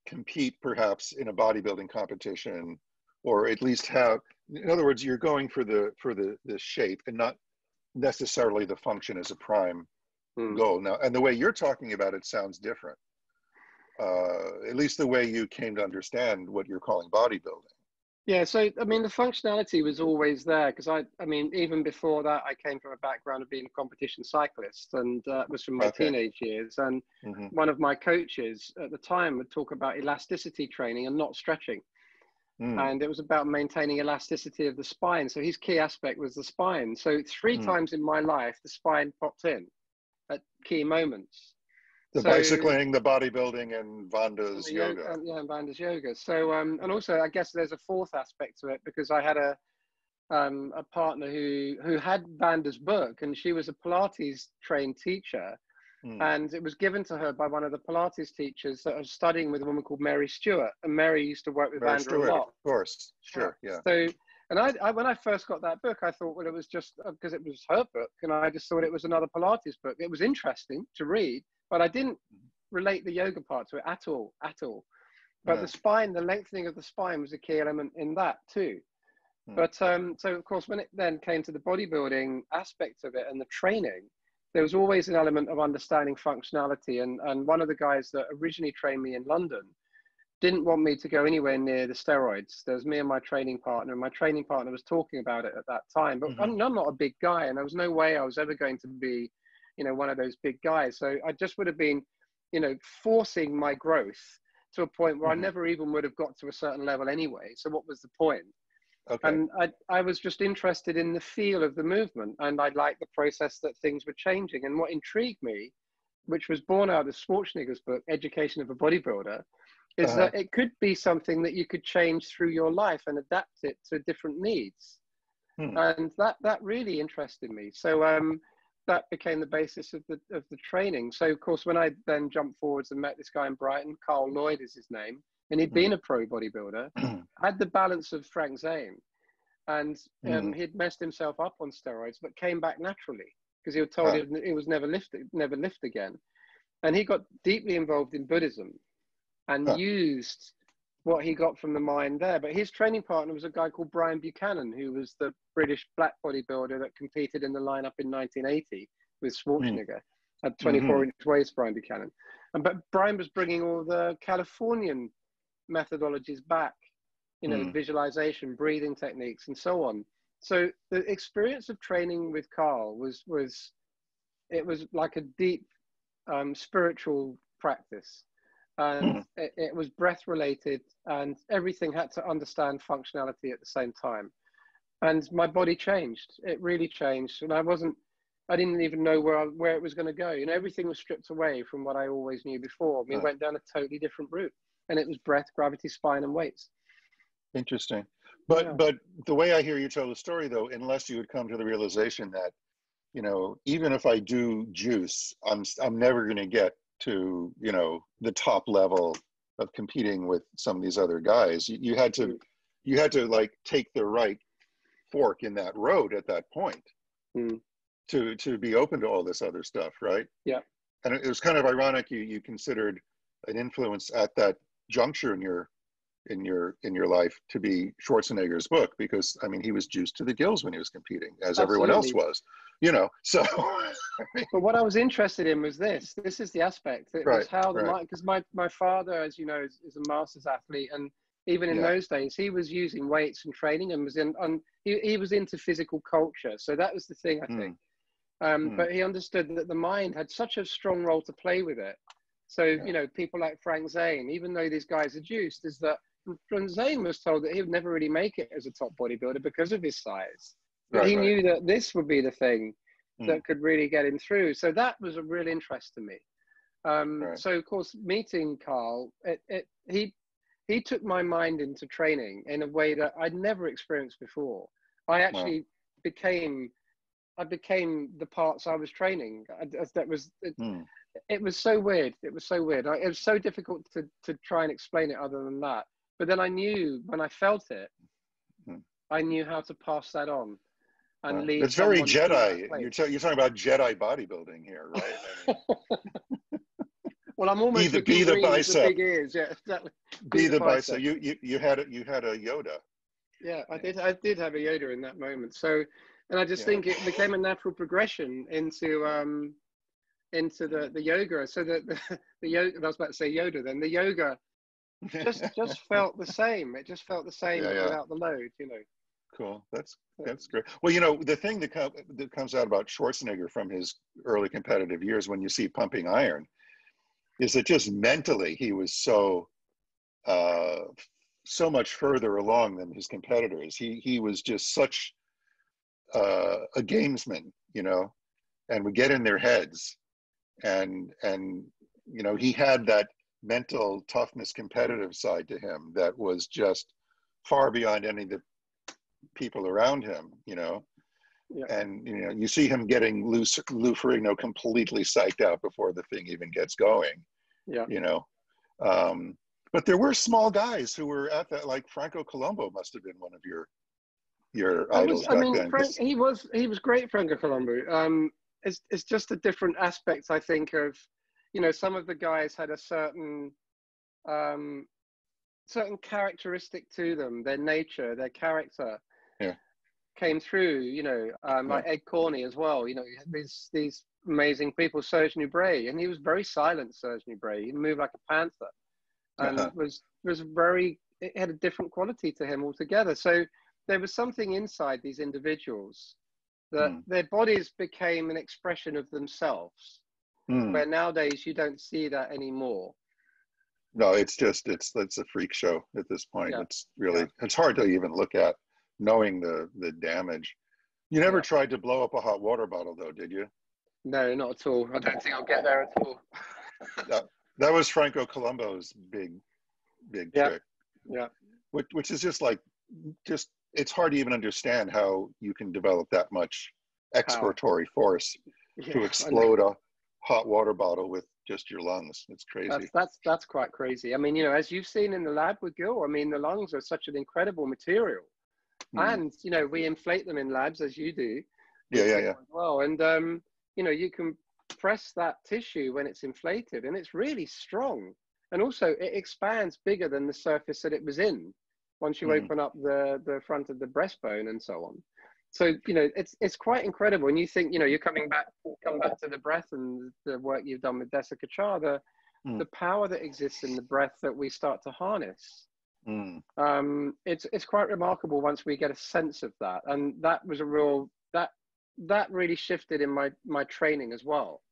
compete perhaps in a bodybuilding competition, or at least have, in other words, you're going for the shape and not necessarily the function as a prime Mm. goal. Now, and the way you're talking about it sounds different, at least the way you came to understand what you're calling bodybuilding. Yeah, so I mean, the functionality was always there because I mean, even before that, I came from a background of being a competition cyclist, and it was from my Okay. teenage years. And Mm-hmm. one of my coaches at the time would talk about elasticity training and not stretching, Mm, and it was about maintaining elasticity of the spine. So his key aspect was the spine. So three mm. times in my life, the spine popped in at key moments. The So bicycling, the bodybuilding, and Vanda's yoga. yeah, and Bander's yoga. So and also I guess there's a fourth aspect to it because I had a partner who had Vander's book, and she was a Pilates trained teacher, Mm. and it was given to her by one of the Pilates teachers that was studying with a woman called Mary Stewart, and Mary used to work with Mary Vander a Stewart, of lot. course. Yeah. Sure, yeah. So, and I when I first got that book, I thought, well, it was just because it was her book, and I just thought it was another Pilates book. It was interesting to read, but I didn't relate the yoga part to it at all, at all. But the spine, the lengthening of the spine was a key element in that too. Mm. But so of course, when it then came to the bodybuilding aspect of it and the training, there was always an element of understanding functionality. And one of the guys that originally trained me in London didn't want me to go anywhere near the steroids. There was me and my training partner, and my training partner was talking about it at that time. But Mm-hmm. I'm not a big guy, and there was no way I was ever going to be, you know, one of those big guys. So I just would have been, you know, forcing my growth to a point where Mm-hmm. I never even would have got to a certain level anyway. So what was the point? Okay. And I was just interested in the feel of the movement, and I liked the process that things were changing. And what intrigued me, which was born out of Schwarzenegger's book, Education of a Bodybuilder, is that it could be something that you could change through your life and adapt it to different needs. And that really interested me. So that became the basis of the training. So of course, when I then jumped forwards and met this guy in Brighton, Carl Lloyd is his name, and he'd been a pro bodybuilder, had the balance of Frank Zane, and he'd messed himself up on steroids, but came back naturally because he was told it was never lift again. And he got deeply involved in Buddhism and used what he got from the mind there. But his training partner was a guy called Brian Buchanan, who was the British black bodybuilder that competed in the lineup in 1980 with Schwarzenegger. Had 24-inch waist, Brian Buchanan. But Brian was bringing all the Californian methodologies back, you know, visualization, breathing techniques, and so on. So the experience of training with Carl was like a deep spiritual practice. And it was breath related, and everything had to understand functionality at the same time. And my body changed. It really changed. And I didn't even know where it was going to go. You know, everything was stripped away from what I always knew before. We went down a totally different route, and it was breath, gravity, spine, and weights. Interesting. But the way I hear you tell the story, though, unless you would come to the realization that, you know, even if I do juice, I'm never going to get to, you know, the top level of competing with some of these other guys. You had to like take the right fork in that road at that point to be open to all this other stuff, right? Yeah. And it was kind of ironic you considered an influence at that juncture in your in your life to be Schwarzenegger's book, because I mean he was juiced to the gills when he was competing, as everyone else Absolutely. was, you know. So But what I was interested in was this. This is the aspect. It was right, how the right, mind, because my father, as you know, is a masters athlete, and even in yeah, those days, he was using weights and training, and was in on he was into physical culture. So that was the thing, I think. mm, But he understood that the mind had such a strong role to play with it. So yeah, you know, people like Frank Zane, even though these guys are juiced, is that Frank Zane was told that he would never really make it as a top bodybuilder because of his size. But right, he right, knew that this would be the thing mm, that could really get him through. So that was a real interest to me. right, So of course, meeting Carl, he took my mind into training in a way that I'd never experienced before. I wow, actually became I became the parts I was training. That was mm, it was so weird. It was so weird. It was so difficult to try and explain it other than that. But then I knew when I felt it, mm, I knew how to pass that on and wow. lead It's very someone through that Jedi. place. You're talking about Jedi bodybuilding here, right? I mean, Well, I'm be almost the looking be the green with the bicep, big ears. Yeah, exactly. Be be the the bicep. bicep. You had a Yoda. Yeah, I Yeah, did. I did have a Yoda in that moment. So, and I just yeah. think it became a natural progression into the yoga. So that the yoga. I was about to say Yoda. Then the yoga just felt the same. It just felt the same, Yeah, but yeah. without the load. You know. Cool. So, That's great. Well, you know, the thing that comes out about Schwarzenegger from his early competitive years, when you see Pumping Iron, is that just mentally he was uh, so much further along than his competitors. He was just such a gamesman, you know, and would get in their heads, and you know, he had that mental toughness, competitive side to him that was just far beyond any of the people around him, you know. yeah, And you know, you see him getting Lou Ferrigno completely psyched out before the thing even gets going, yeah. you know. Um, but there were small guys who were at that, like Franco Colombo must have been one of your I was. idols I back mean, then, Frank. because He was great, Franco Colombo. It's just a different aspect, I think, of, you know, some of the guys had a um, certain characteristic to them, their nature, their character yeah, came through, you know, yeah, like Ed Corney as well. You know, you had these amazing people, Serge Nubret, and he was very silent, Serge Nubret. He moved like a panther, and uh-huh. was very. It had a different quality to him altogether. So there was something inside these individuals that Mm. their bodies became an expression of themselves, Mm. where nowadays you don't see that anymore. No, it's a freak show at this point. Yeah, It's yeah, really, it's hard to even look at, knowing the damage. You never yeah. tried to blow up a hot water bottle, though, did you? No, not at all. I don't think I'll get there at all. That that was Franco Colombo's big Yeah, trick, yeah, which is just like, just it's hard to even understand how you can develop that much power. expiratory force to Yeah, I know. explode a hot water bottle with just your lungs. It's crazy. That's quite crazy. I mean, you know, as you've seen in the lab with Gil, I mean, the lungs are such an incredible material, Mm. and you know, we inflate them in labs as you do Yeah, with yeah, Gil yeah. as well. And you know, you can press that tissue when it's inflated, and it's really strong. And also, it expands bigger than the surface that it was in once you Mm. open up the front of the breastbone and so on. So you know, it's quite incredible. And you think, you know, you're come back to the breath and the work you've done with Desica Char, Mm. the power that exists in the breath that we start to harness. Mm. It's quite remarkable once we get a sense of that, and that was a real that really shifted in my training as well.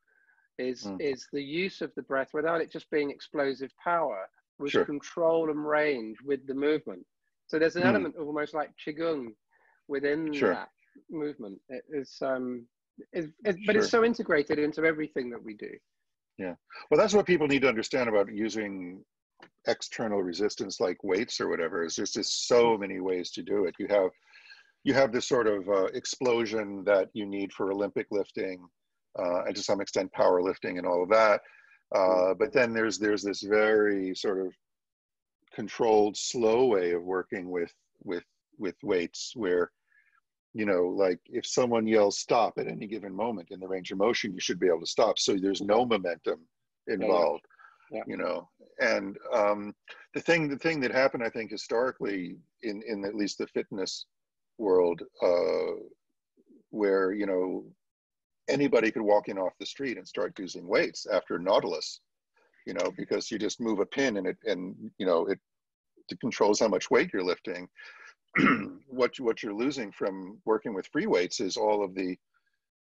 Mm. Is the use of the breath without it just being explosive power, was Sure. control and range with the movement. So there's an Mm. element of almost like qigong within Sure. that movement. But it's Sure. so integrated into everything that we do. Yeah. Well, that's what people need to understand about using external resistance like weights or whatever. Is there's just so many ways to do it. You have this sort of explosion that you need for Olympic lifting, and to some extent powerlifting and all of that. But then there's this very sort of controlled, slow way of working with with weights, where, you know, like if someone yells stop at any given moment in the range of motion, you should be able to stop. So there's Yeah, no momentum yeah, yeah, involved. Yeah. you know. And the thing that happened, I think, historically in at least the fitness world, where, you know, anybody could walk in off the street and start using weights after Nautilus, you know, because you just move a pin and you know, it controls how much weight you're lifting. What you're losing from working with free weights is all of the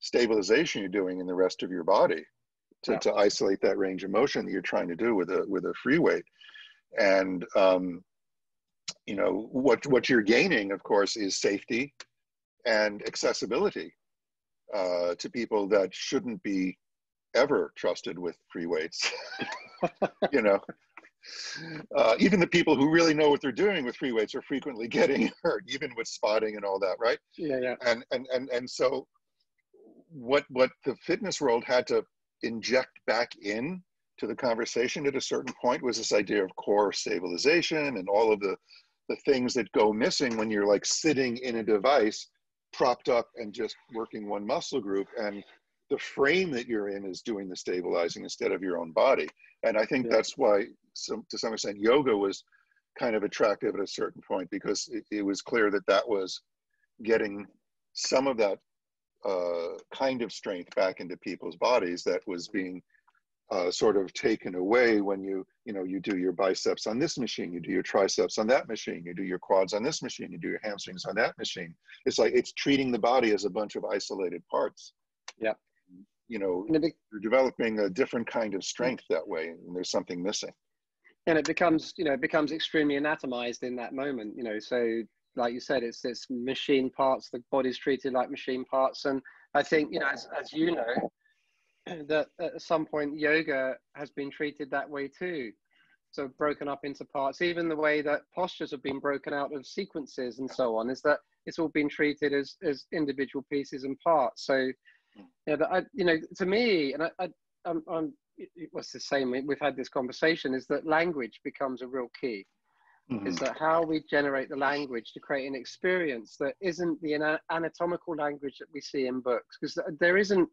stabilization you're doing in the rest of your body to isolate that range of motion that you're trying to do with a free weight. And you know, what you're gaining, of course, is safety and accessibility to people that shouldn't be ever trusted with free weights. You know, even the people who really know what they're doing with free weights are frequently getting hurt, even with spotting and all that, right? Yeah, yeah. And so what the fitness world had to inject back in to the conversation at a certain point was this idea of core stabilization and all of the things that go missing when you're like sitting in a device propped up and just working one muscle group, and the frame that you're in is doing the stabilizing instead of your own body. And I think that's why to some extent yoga was kind of attractive at a certain point, because it was clear that that was getting some of that kind of strength back into people's bodies that was being sort of taken away when you do your biceps on this machine, you do your triceps on that machine, you do your quads on this machine, you do your hamstrings on that machine. It's like it's treating the body as a bunch of isolated parts. Yeah. You know, you're developing a different kind of strength that way, and there's something missing. And it becomes, you know, it becomes extremely anatomized in that moment, you know. So like you said, it's machine parts, the body's treated like machine parts. And I think, you know, as you know, that at some point yoga has been treated that way too, so broken up into parts. Even the way that postures have been broken out of sequences and so on, is that it's all been treated as individual pieces and parts. So you know, to me, and it was the same, we've had this conversation, is that language becomes a real key. Is that how we generate the language to create an experience that isn't the anatomical language that we see in books, because there isn't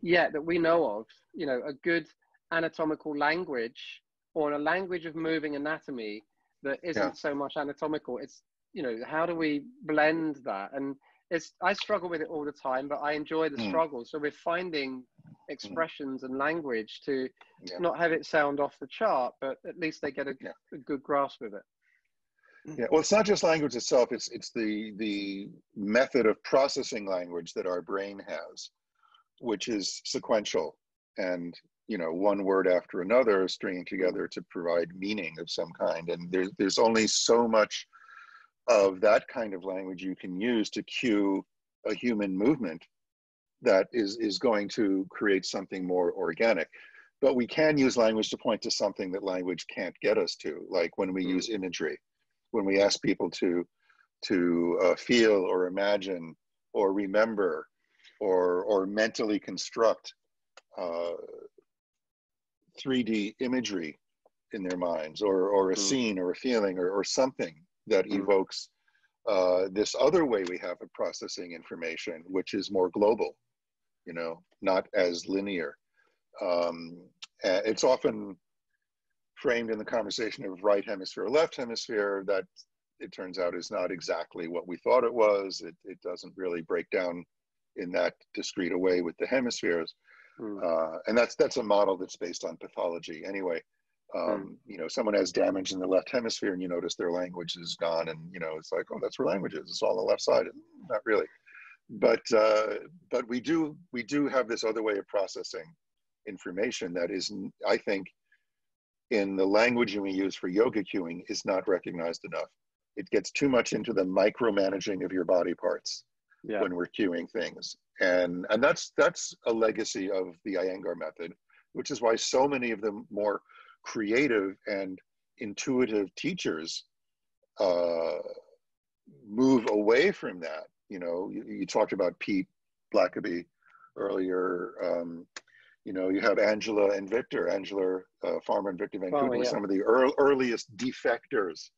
yet that we know of, you know, a good anatomical language or a language of moving anatomy that isn't so much anatomical. It's, you know, how do we blend that? And I struggle with it all the time, but I enjoy the struggle. So we're finding expressions and language to not have it sound off the chart, but at least they get a good grasp of it. Yeah, well, it's not just language itself, it's the method of processing language that our brain has, which is sequential and, you know, one word after another stringing together to provide meaning of some kind. And there's only so much of that kind of language you can use to cue a human movement that is going to create something more organic. But we can use language to point to something that language can't get us to, like when we use imagery, when we ask people to feel or imagine or remember or mentally construct 3D imagery in their minds, or a scene or a feeling or something that evokes this other way we have of processing information, which is more global, you know, not as linear. It's often framed in the conversation of right hemisphere, left hemisphere, that it turns out is not exactly what we thought it was. It doesn't really break down in that discrete a way with the hemispheres. And that's a model that's based on pathology anyway. You know, someone has damage in the left hemisphere and you notice their language is gone, and, you know, it's like, oh, that's where language is. It's all on the left side. Not really. But we do have this other way of processing information that is, I think, in the language we use for yoga cueing, is not recognized enough. It gets too much into the micromanaging of your body parts when we're cueing things. And that's a legacy of the Iyengar method, which is why so many of the more creative and intuitive teachers move away from that. You know, you talked about Pete Blackaby earlier. You know, you have Angela Farmer and Victor Van Kooten, some of the earliest defectors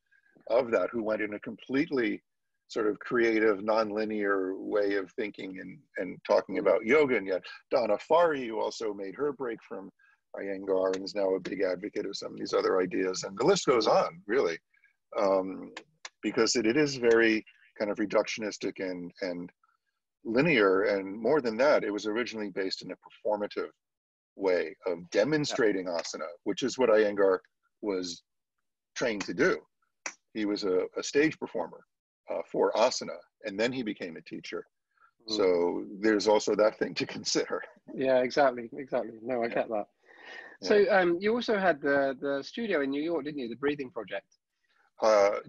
of that, who went in a completely sort of creative, nonlinear way of thinking and talking about yoga. And yet Donna Farhi, who also made her break from Iyengar, and is now a big advocate of some of these other ideas. And the list goes on, really, because it is very kind of reductionistic and linear. And more than that, it was originally based in a performative way of demonstrating asana, which is what Iyengar was trained to do. He was a stage performer for asana, and then he became a teacher. So there's also that thing to consider. Yeah, exactly. No, I get that. So you also had the studio in New York, didn't you? The Breathing Project.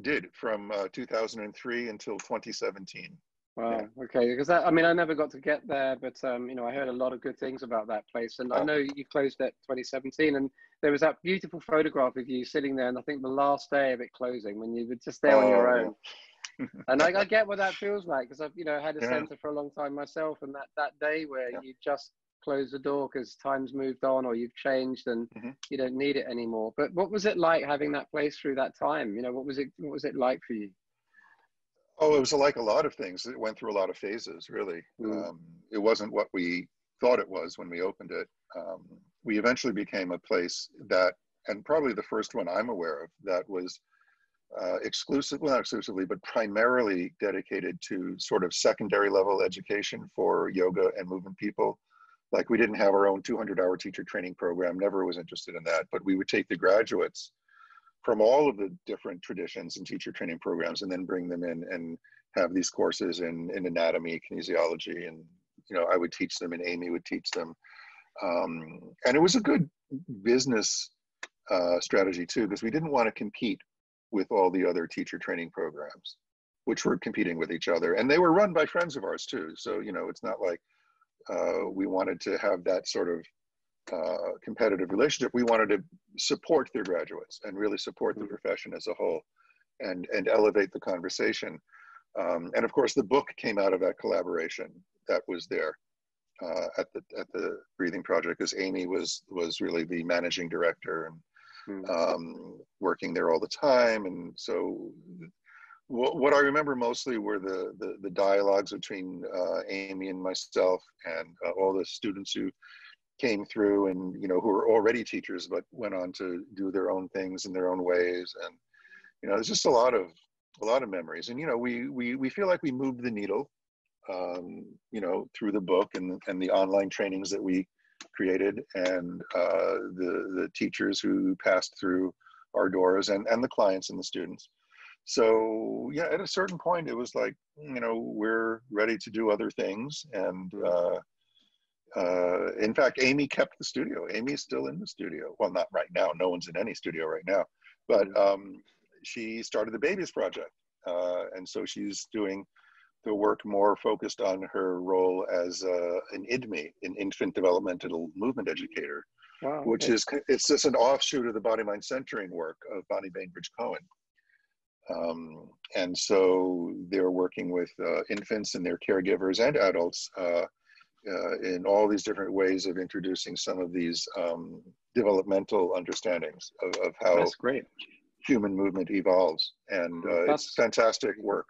Did from 2003 until 2017. Wow. Yeah. Okay. Because I mean, I never got to get there, but you know, I heard a lot of good things about that place, and I know you closed it 2017, and there was that beautiful photograph of you sitting there, and I think the last day of it closing, when you were just there on your own. Yeah. And I get what that feels like, because I've, you know, had a Yeah. center for a long time myself, and that day where you just close the door because time's moved on or you've changed and you don't need it anymore. But what was it like having that place through that time? You know, what was it like for you? Oh, it was like a lot of things. It went through a lot of phases, really. It wasn't what we thought it was when we opened it. We eventually became a place that, and probably the first one I'm aware of, that was exclusively, well, not exclusively, but primarily dedicated to sort of secondary level education for yoga and movement people. Like, we didn't have our own 200-hour teacher training program, never was interested in that, but we would take the graduates from all of the different traditions and teacher training programs and then bring them in and have these courses in anatomy, kinesiology, and, you know, I would teach them and Amy would teach them. And it was a good business strategy too, because we didn't want to compete with all the other teacher training programs, which were competing with each other. And they were run by friends of ours too. So, you know, it's not like we wanted to have that sort of competitive relationship. We wanted to support their graduates and really support the profession as a whole and elevate the conversation. And of course, the book came out of that collaboration that was there at the Breathing Project, because Amy was really the managing director and working there all the time. And so what I remember mostly were the dialogues between Amy and myself and all the students who came through and, you know, who were already teachers but went on to do their own things in their own ways. And, you know, there's just a lot of memories. And, you know, we feel like we moved the needle, you know, through the book and the online trainings that we created, and the teachers who passed through our doors, and the clients and the students. So yeah, at a certain point it was like, you know, we're ready to do other things. And in fact, Amy kept the studio. Amy's still in the studio. Well, not right now. No one's in any studio right now. But she started the Babies Project. And so she's doing the work more focused on her role as an IDME, an infant developmental movement educator, which is, it's just an offshoot of the body mind centering work of Bonnie Bainbridge Cohen. And so they're working with infants and their caregivers and adults in all these different ways of introducing some of these developmental understandings of how That's great. Human movement evolves. And it's fantastic work.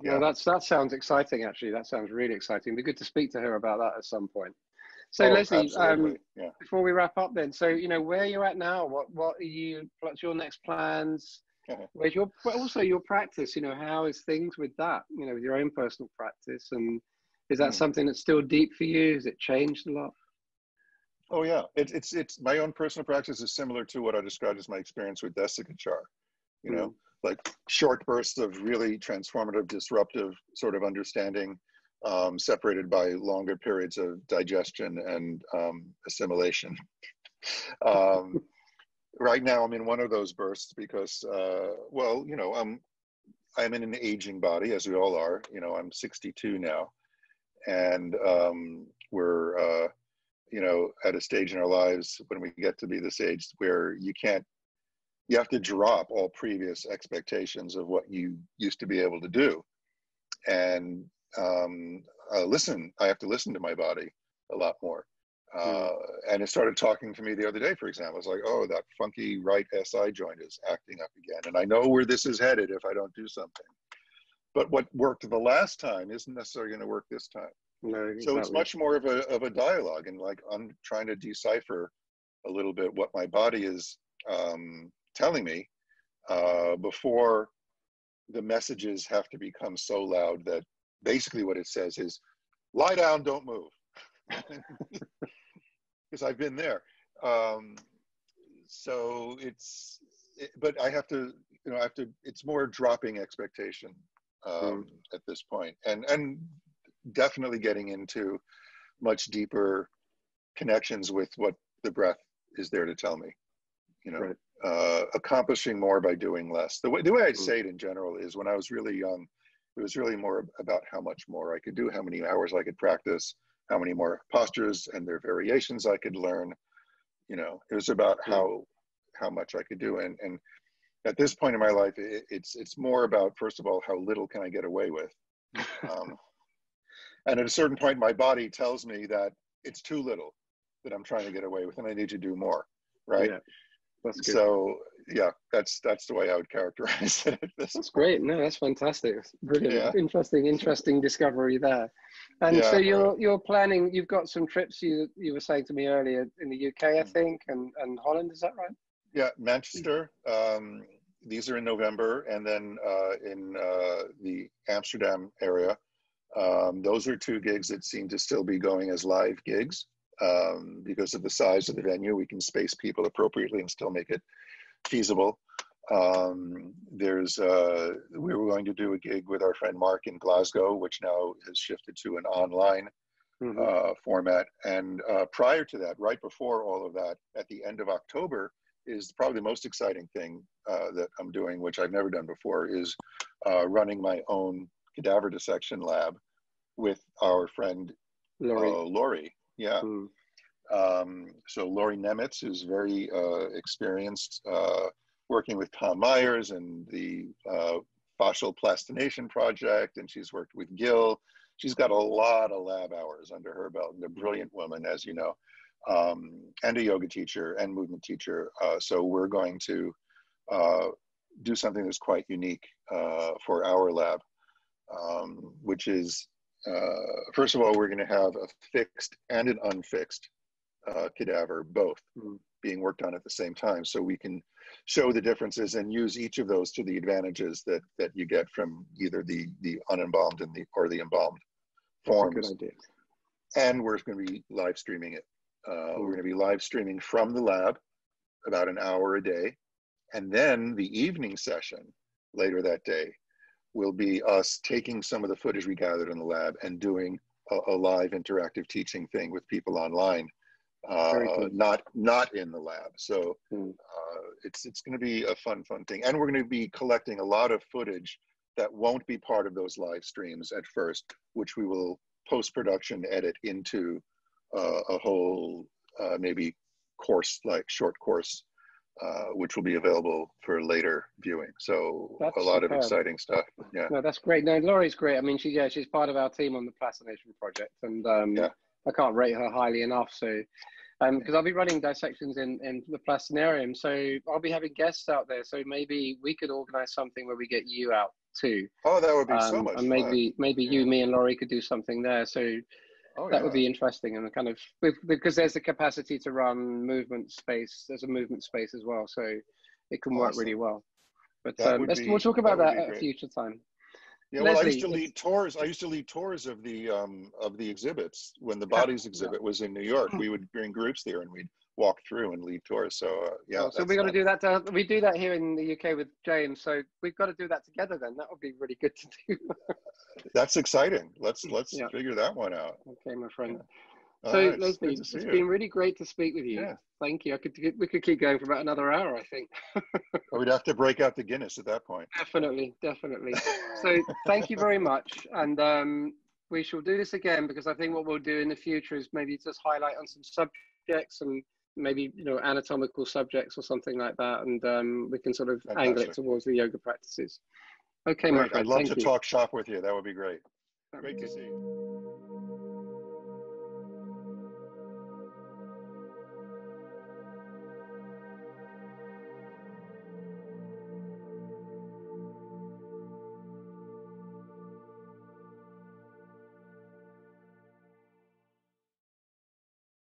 Yeah, well, that sounds exciting, actually. That sounds really exciting. It'd be good to speak to her about that at some point. So Leslie, before we wrap up then, so, you know, where you're at now, what's your next plans? Where's also your practice, you know, how is things with that, you know, with your own personal practice? And is that something that's still deep for you? Has it changed a lot? Oh yeah, it's my own personal practice is similar to what I described as my experience with Desikachar, you know, like short bursts of really transformative, disruptive sort of understanding, separated by longer periods of digestion and assimilation. Right now, I'm in one of those bursts because, well, you know, I'm in an aging body, as we all are. You know, I'm 62 now, and we're, you know, at a stage in our lives when we get to be this age where you have to drop all previous expectations of what you used to be able to do, and I have to listen to my body a lot more. And it started talking to me the other day, for example. It's like, oh, that funky right SI joint is acting up again. And I know where this is headed if I don't do something. But what worked the last time isn't necessarily going to work this time. No, exactly. So it's much more of a dialogue, and like I'm trying to decipher a little bit what my body is telling me before the messages have to become so loud that basically what it says is, lie down, don't move. Because I've been there. So but I have to, it's more dropping expectation at this point, and definitely getting into much deeper connections with what the breath is there to tell me, Right. Accomplishing more by doing less. The way I'd say it in general is, when I was really young, it was really more about how much more I could do, how many hours I could practice, how many more postures and their variations I could learn. It was about how much I could do. And at this point in my life, it's more about, first of all, how little can I get away with? And at a certain point, my body tells me that it's too little that I'm trying to get away with, and I need to do more, right? Yeah, that's good. So yeah, that's the way I would characterize it. That's great. No, that's fantastic. That's brilliant. Yeah. Interesting discovery there. And Yeah, so you're planning. You've got some trips. You were saying to me earlier in the UK, I think, and Holland. Is that right? Yeah, Manchester. These are in November, and then in the Amsterdam area. Those are 2 gigs that seem to still be going as live gigs. Because of the size of the venue, we can space people appropriately and still make it feasible. We were going to do a gig with our friend Mark in Glasgow, which now has shifted to an online format. And prior to that, right before all of that, at the end of October, is probably the most exciting thing that I'm doing, which I've never done before, is running my own cadaver dissection lab with our friend Lori. Yeah. So Lori Nemitz is very experienced working with Tom Myers and the Fascial Plastination Project, and she's worked with Gil. She's got a lot of lab hours under her belt, and a brilliant woman, as you know, and a yoga teacher and movement teacher. So we're going to do something that's quite unique for our lab, which is, first of all, we're going to have a fixed and an unfixed cadaver, both being worked on at the same time, so we can show the differences and use each of those to the advantages that you get from either the unembalmed or the embalmed forms. That's a good idea. And we're going to be live streaming it. We're going to be live streaming from the lab about an hour a day, and then the evening session later that day will be us taking some of the footage we gathered in the lab and doing a live interactive teaching thing with people online, not in the lab. So it's going to be a fun thing. And we're going to be collecting a lot of footage that won't be part of those live streams at first, which we will post-production edit into a whole maybe course, like short course, which will be available for later viewing. So that's a lot of exciting stuff. Yeah. No, that's great. No, Laurie's great. I mean, she's part of our team on the Plastination Project, and I can't rate her highly enough. So, because I'll be running dissections in the Plastinarium, so I'll be having guests out there. So maybe we could organize something where we get you out too. Oh, that would be so much fun. And maybe you, me, and Laurie could do something there. So that would be interesting, and kind of because there's the capacity to run movement space. There's a movement space as well, so it can work really well. But we'll talk about that at a future time. Yeah, Leslie, well, I used to lead tours. I used to lead tours of the exhibits when the Bodies exhibit was in New York. We would bring groups there and we'd walk through and lead tours. So yeah. So we got to do that. We do that here in the UK with James. So we've got to do that together. Then that would be really good to do. That's exciting. Let's figure that one out. Okay, my friend. Yeah. So right, Leslie, it's been really great to speak with you. Yeah. Thank you. We could keep going for about another hour, I think. We'd have to break out the Guinness at that point. Definitely. So thank you very much. And we shall do this again, because I think what we'll do in the future is maybe just highlight on some subjects and maybe, anatomical subjects or something like that. And we can sort of angle it towards the yoga practices. Okay, my friend. I'd love to talk shop with you. That would be great. Great to see you.